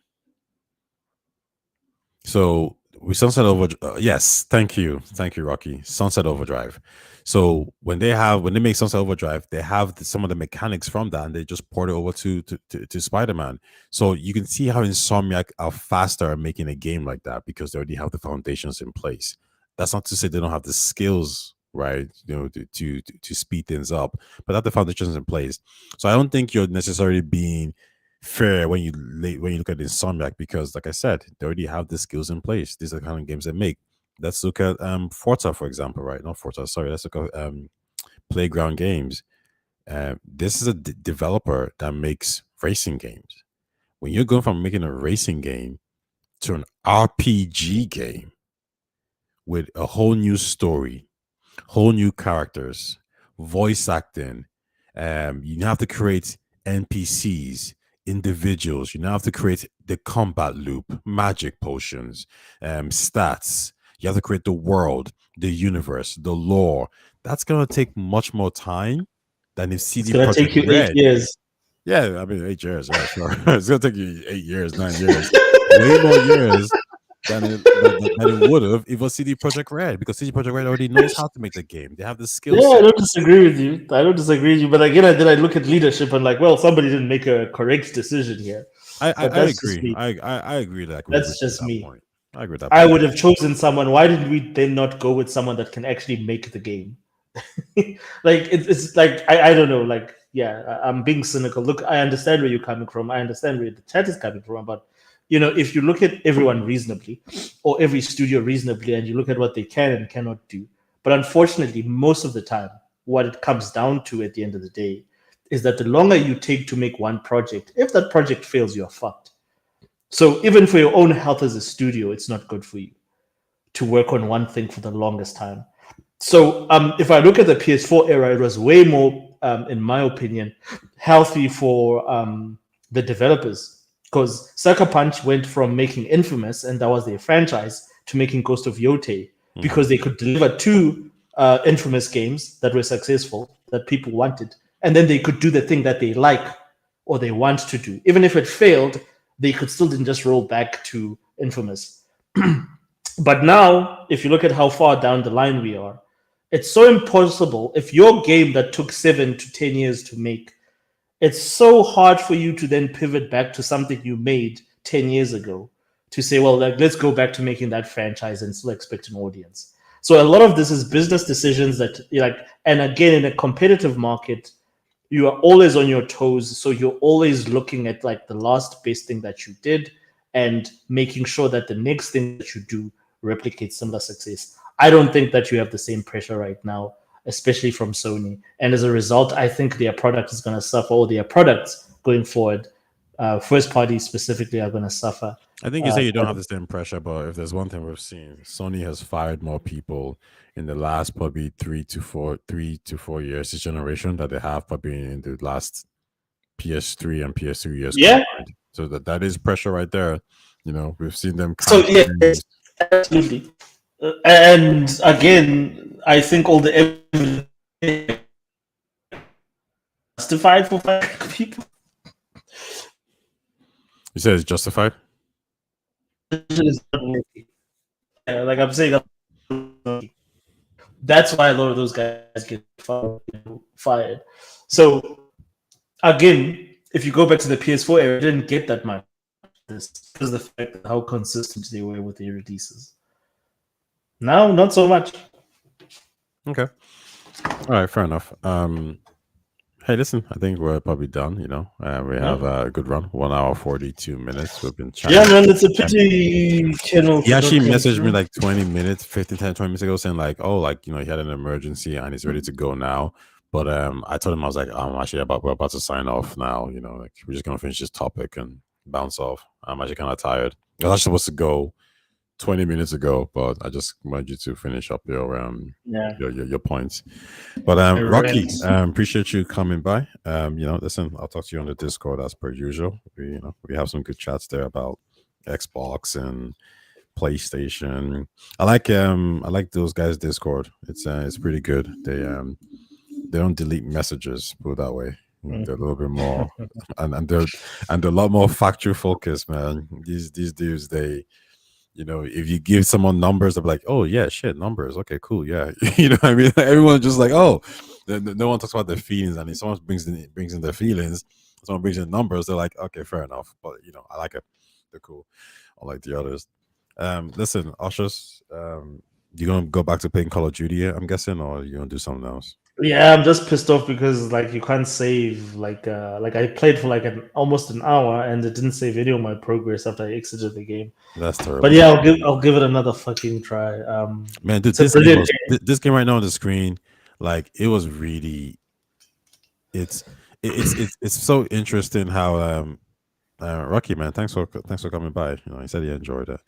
So we Sunset Overdrive. Yes, thank you, Rocky. Sunset Overdrive. So when they make Sunset Overdrive, they have some of the mechanics from that, and they just port it over to Spider-Man. So you can see how Insomniac are faster at making a game like that because they already have the foundations in place. That's not to say they don't have the skills, right? To speed things up, but have the foundations in place. So I don't think you're necessarily being fair when you look at Insomniac, because, like I said, they already have the skills in place. These are the kind of games they make. Let's look at Forza, for example, right? Not Forza, sorry. Let's look at Playground Games. This is a developer that makes racing games. When you're going from making a racing game to an RPG game with a whole new story, whole new characters, voice acting, you have to create NPCs, individuals. You now have to create the combat loop, magic potions, stats. You have to create the world, the universe, the lore. That's gonna take much more time than if It's CD gonna take Projekt you 8 Red. years. Yeah, I mean 8 years. Yeah, sure. It's gonna take you 8 years, 9 years, way more years than it would have if it was CD Projekt Red, because CD Projekt Red already knows how to make the game. They have the skill Yeah, I set. don't disagree with you. I don't disagree with you. But again, then I look at leadership and like, well, somebody didn't make a correct decision here. I But that's just agree. me. I agree that That's just that me. point. I agree with that I point. would have chosen someone. Why didn't we then not go with someone that can actually make the game? Like it's like I don't know. Like yeah, I'm being cynical. Look, I understand where you're coming from. I understand where the chat is coming from. But if you look at everyone reasonably, or every studio reasonably, and you look at what they can and cannot do, but unfortunately, most of the time, what it comes down to at the end of the day is that the longer you take to make one project, if that project fails, you're fucked. So even for your own health as a studio, it's not good for you to work on one thing for the longest time. So if I look at the PS4 era, it was way more, in my opinion, healthy for the developers, because Sucker Punch went from making Infamous, and that was their franchise, to making Ghost of Yotei, because they could deliver two Infamous games that were successful, that people wanted, and then they could do the thing that they like or they want to do. Even if it failed, they could still didn't just roll back to Infamous. But now, if you look at how far down the line we are, it's so impossible. If your game that took 7 to 10 years to make, it's so hard for you to then pivot back to something you made 10 years ago to say, well, like, let's go back to making that franchise and still expect an audience. So a lot of this is business decisions that, and again, in a competitive market, you are always on your toes. So you're always looking at like the last best thing that you did and making sure that the next thing that you do replicates similar success. I don't think that you have the same pressure right now, especially from Sony. And as a result, I think their product is going to suffer, or their products going forward, first parties specifically, are going to suffer. I think you say you don't have the same pressure, but if there's one thing we've seen, Sony has fired more people in the last probably 3 to 4 years this generation that they have probably in the last PS3 and PS2 years. Yeah. Combined. So that is pressure right there. We've seen them. So yeah, absolutely. And again, I think all the evidence justified for firing people. You said it's justified? Yeah, like I'm saying, that's why a lot of those guys get fired. So again, if you go back to the PS4 era, it didn't get that much. This is the fact of how consistent they were with their releases. Now, not so much. Okay. All right, fair enough. Hey, listen, I think we're probably done. We have a good run, 1 hour 42 minutes. We've been chatting. Yeah, man, it's a pity. He actually messaged me like 20 minutes, 15, 10, 20 minutes ago, saying like, oh, like, he had an emergency and he's ready to go now. But I told him, I was like, we're about to sign off now. Like, we're just gonna finish this topic and bounce off. I'm actually kind of tired. I was actually supposed to go 20 minutes ago, but I just wanted you to finish up your points. But Rocky, appreciate you coming by. Listen, I'll talk to you on the Discord as per usual. We have some good chats there about Xbox and PlayStation. I like those guys' Discord. It's pretty good. They don't delete messages, put it that way. They're a little bit more and they're a lot more factual focused, man. These dudes, they if you give someone numbers, they'll be like, oh yeah, shit, numbers, okay, cool, yeah. What I mean? Everyone's just like, oh, no one talks about their feelings, and if someone brings in their feelings, someone brings in numbers, they're like, okay, fair enough. But I like it. They're cool. I like the others. Listen, Ushers, you gonna go back to playing Call of Duty, I'm guessing, or you gonna do something else? Yeah, I'm just pissed off because you can't save. Like I played for almost an hour and it didn't save any of my progress after I exited the game. That's terrible. But yeah, I'll give it another fucking try. Man, dude, this game right now on the screen, like, it was really, it's so interesting how Rocky, man, thanks for coming by. He said he enjoyed it.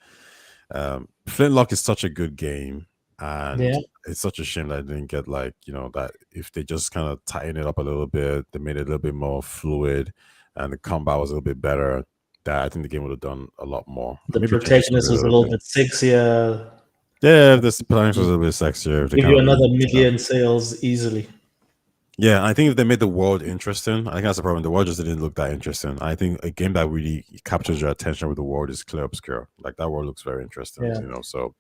Flintlock is such a good game. And it's such a shame that I didn't get that if they just kind of tighten it up a little bit, they made it a little bit more fluid, and the combat was a little bit better, that I think the game would have done a lot more. The Maybe change protagonist was a little bit sexier. Yeah, if the protagonist was a little bit sexier. If they Give kind you of another really- million sales easily. Yeah, I think if they made the world interesting, I think that's the problem. The world just didn't look that interesting. I think a game that really captures your attention with the world is Clear Obscure. Like that world looks very interesting, Yeah. you know. So,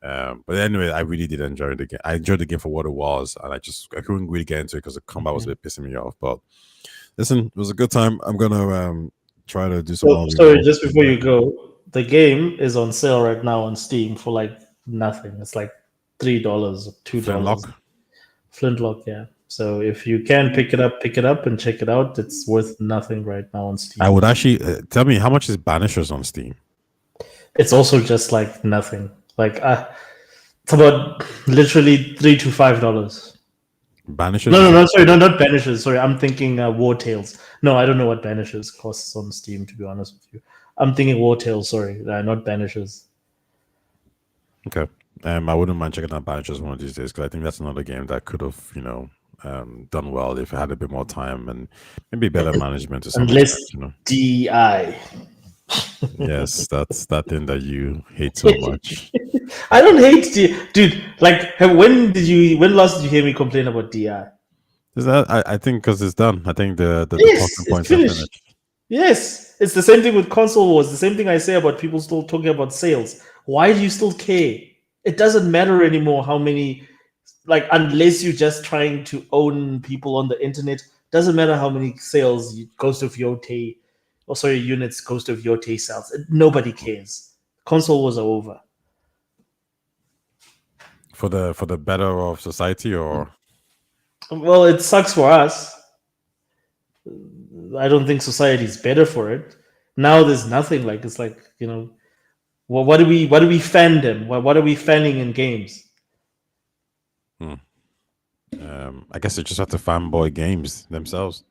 but anyway, I really did enjoy the game. I enjoyed the game for what it was, and I couldn't really get into it because the combat was a bit pissing me off. But listen, it was a good time. I'm gonna try to do some. more Sorry, reviews. just before you go, the game is on sale right now on Steam for like nothing. It's like $3 or $2. Flintlock? Flintlock, yeah. So if you can pick it up and check it out. It's worth nothing right now on Steam. I would actually tell me how much is Banishers on Steam. It's also just like nothing. Like it's about literally $3 to $5. Banishers? No, sorry, no, not Banishers. Sorry, I'm thinking War Tales. No, I don't know what Banishers costs on Steam, to be honest with you. I'm thinking War Tales, sorry, not Banishers. Okay. I wouldn't mind checking out Banishers one of these days because I think that's another game that could have, done well if it had a bit more time and maybe better management or something. Unless you know. DI. Yes, that's that thing that you hate so much. I don't hate dude. Like, when last did you hear me complain about DI? Is that I think because it's done. I think the Yes, talking it's points are finished. finished. Yes, it's the same thing with console wars. The same thing I say about people still talking about sales. Why do you still care? It doesn't matter anymore how many, like, unless you're just trying to own people on the internet. Doesn't matter how many sales Ghost of Yotei, or sorry, units Ghost of Yotei sells. Nobody cares. Console wars are over. For the better of society, or Well, it sucks for us. I don't think society is better for it. Now there's nothing like it's like, well, what do we fandom? What are we fanning in games? I guess they just have to fanboy games themselves.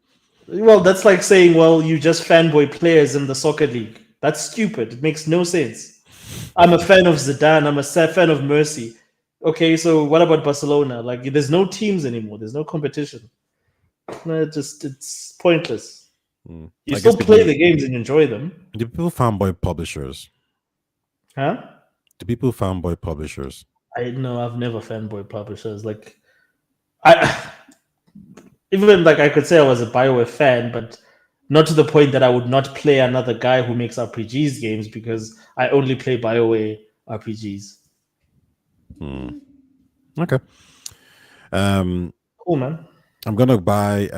Well, that's like saying, well, you just fanboy players in the soccer league. That's stupid. It makes no sense. I'm a fan of Zidane. I'm a fan of Mercy. Okay, so what about Barcelona? Like, there's no teams anymore. There's no competition. No, it's pointless. You I still guess play people- the games and enjoy them, Do people fanboy publishers? huh? Do people fanboy publishers? I know I've never fanboy publishers. Like, I even like I could say I was a BioWare fan, but not to the point that I would not play another guy who makes RPGs games because I only play BioWare RPGs. Okay. Cool, man. I'm gonna buy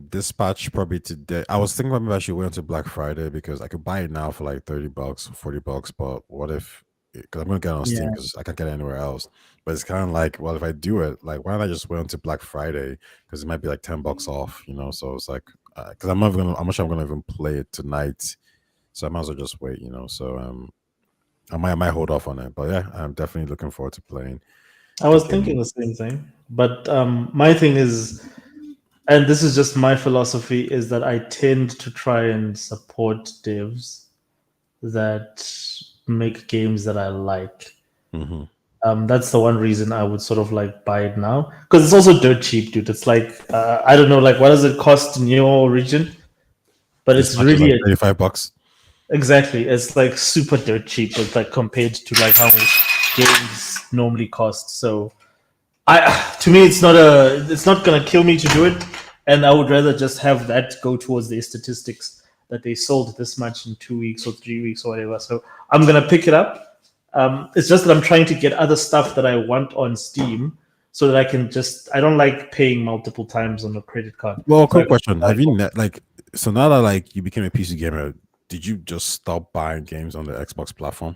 Dispatch probably today. I was thinking maybe I should wait until Black Friday because I could buy it now for like $30, $40. But what if? Because I'm gonna get it on Steam Yeah. because I can't get it anywhere else. But it's kind of like, well, if I do it, like, why don't I just wait until Black Friday? Because it might be like $10 off, So it's like, because I'm not even gonna, how much I'm gonna even play it tonight. So I might as well just wait, So I might hold off on it. But yeah, I'm definitely looking forward to playing. I was Okay. thinking the same thing, but my thing is, and this is just my philosophy, is that I tend to try and support devs that make games that I like. hmm That's the one reason I would sort of like buy it now, because it's also dirt cheap, dude. It's like I don't know, like what does it cost in your region? But it's really like $35. exactly. It's like super dirt cheap. It's like compared to like how games normally cost. So to me, it's not gonna kill me to do it, and I would rather just have that go towards the statistics that they sold this much in 2 weeks or 3 weeks or whatever. So I'm gonna pick it up. It's just that I'm trying to get other stuff that I want on Steam so that I don't like paying multiple times on a credit card. Well, quick So- question: have you so now that like you became a PC gamer, did you just stop buying games on the Xbox platform?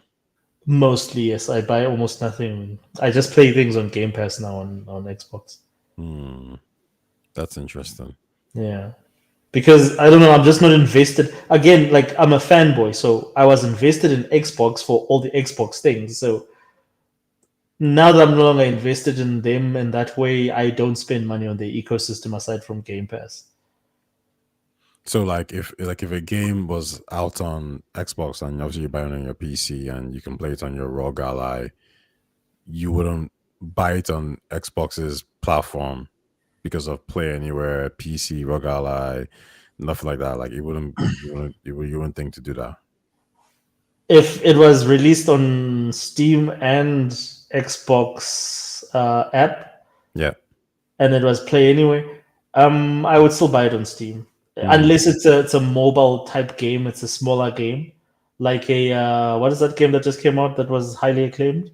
Mostly, yes. I buy almost nothing. I just play things on Game Pass now on Xbox. That's interesting. Yeah. Because I don't know, I'm just not invested. Again, like I'm a fanboy, so I was invested in Xbox for all the Xbox things. So now that I'm no longer invested in them in that way, I don't spend money on the ecosystem aside from Game Pass. So like if a game was out on Xbox and obviously you buy it on your PC and you can play it on your ROG Ally, you wouldn't buy it on Xbox's platform because of Play Anywhere, PC, ROG Ally, Nothing like that. Like you wouldn't think to do that. If it was released on Steam and Xbox app, Yeah. and it was Play Anyway, I would still buy it on Steam, Mhm. unless it's a mobile type game. It's a smaller game, like a what is that game that just came out that was highly acclaimed?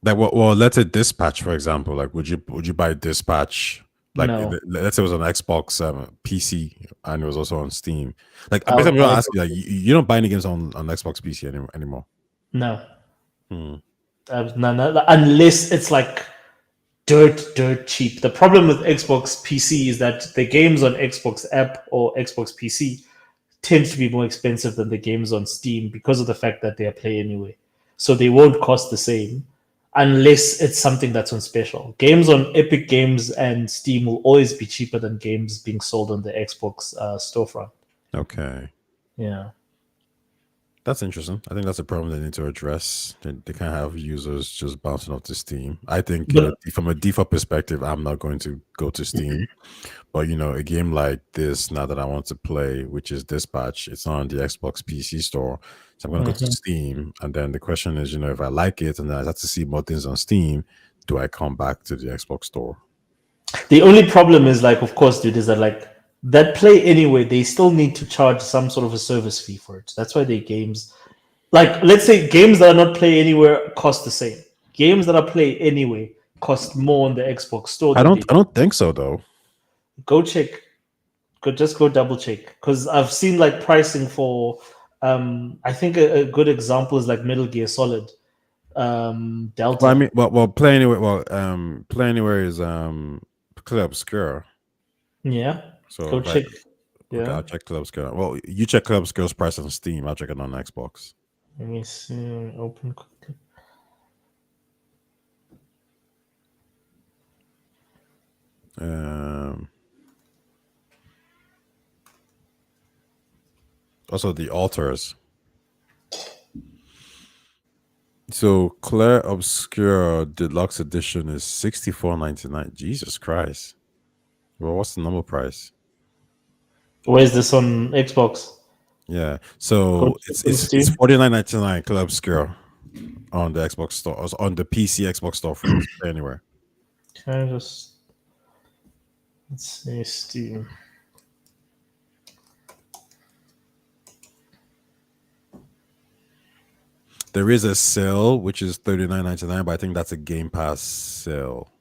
Like, well, let's say Dispatch, for example. Like, would you buy Dispatch? Like, No, let's say it was on Xbox PC and it was also on Steam. Like, I basically, would I'm buy gonna it. ask you, like, you don't buy any games on Xbox PC anymore. No, Hmm. no, unless it's like dirt cheap. The problem with Xbox PC is that the games on Xbox app or Xbox PC tend to be more expensive than the games on Steam because of the fact that they are Play Anyway. So they won't cost the same unless it's something that's on special. Games on Epic Games and Steam will always be cheaper than games being sold on the Xbox storefront. Okay. Yeah. That's interesting. I think that's a problem they need to address. They can't have users just bouncing off to Steam. I think, But from a default perspective, I'm not going to go to Steam. But, a game like this, now that I want to play, which is Dispatch, it's on the Xbox PC store. So I'm going to go to Mhm. Steam. And then the question is, if I like it and then I have to see more things on Steam, do I come back to the Xbox store? The only problem is, like, of course, dude, is that like that Play Anyway, they still need to charge some sort of a service fee for it. That's why they games like, let's say games that are not Play Anywhere cost the same. Games that are Play Anyway cost more on the Xbox store I than don't they I don't think so though. go check. Go double check, because I've seen like pricing for I think a good example is like Metal Gear Solid Well, I Delta. mean, well, Play Anywhere. Well, Play Anywhere is Club Obscure. Yeah, So go if I check. okay, Yeah, I'll check Club Obscure. Well, you check Club Obscure's price on Steam. I'll check it on Xbox. let me see. Open quickly. Um, Also the altars. So Claire Obscure Deluxe Edition is $64.99. Jesus Christ. Well, what's the normal price? Where's this on Xbox? Yeah. Go So check it's on it's it's Steam. $49.99 Claire Obscure on the Xbox store, on the PC Xbox store for anywhere. Can I just let's see Steam. There is a sale which is $39.99, but I think that's a Game Pass sale.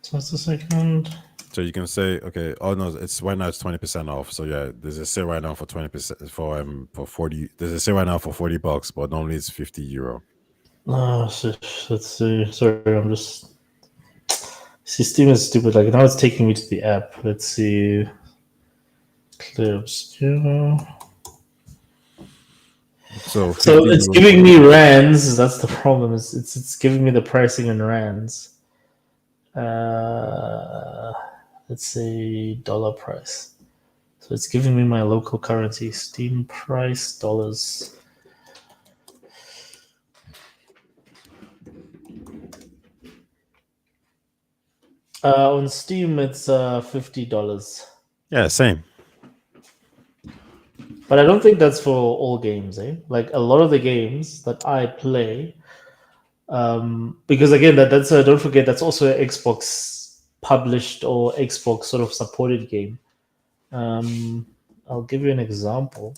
Just a second. So you can say, okay, oh no, it's right now it's 20% off. So yeah, there's a sale right now for 20% for 40. There's a sale right now for $40, but normally it's €50. Oh, let's see. Sorry, I'm just. See, Steam is stupid. Like, now it's taking me to the app. Let's see. Clips. Yeah. So So it's €50. giving me rands. That's the problem. It's giving me the pricing in rands. Let's say dollar price. So it's giving me my local currency. Steam price dollars. On Steam, it's $50. Yeah, same. But I don't think that's for all games, eh? Like a lot of the games that I play, because again, that's don't forget that's also an Xbox published or Xbox sort of supported game. I'll give you an example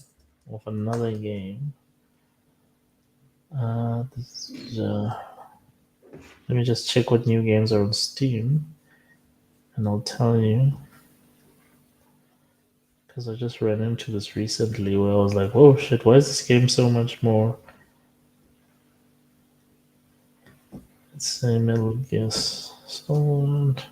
of another game. Let me just check what new games are on Steam, and I'll tell you. Because I just ran into this recently where I was like, "Oh shit! Why is this game so much more?" Let's say Metal Gear Solid.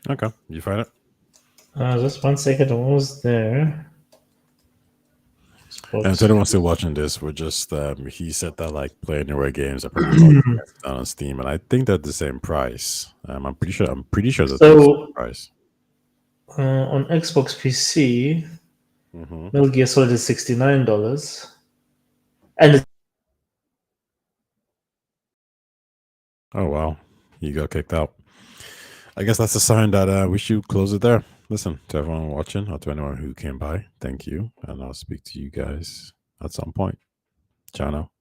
Okay, you find it? Just 1 second, I'm almost there. And to anyone still watching this, we're just he said that like Play Anywhere games are pretty much down on Steam, and I think they're the same price. I'm pretty sure that they're the same price. On Xbox PC, Mm-hmm. Metal Gear Solid is $69, and Oh wow, you got kicked out. I guess that's a sign that we should close it there. Listen, to everyone watching or to anyone who came by, thank you, and I'll speak to you guys at some point. Ciao now.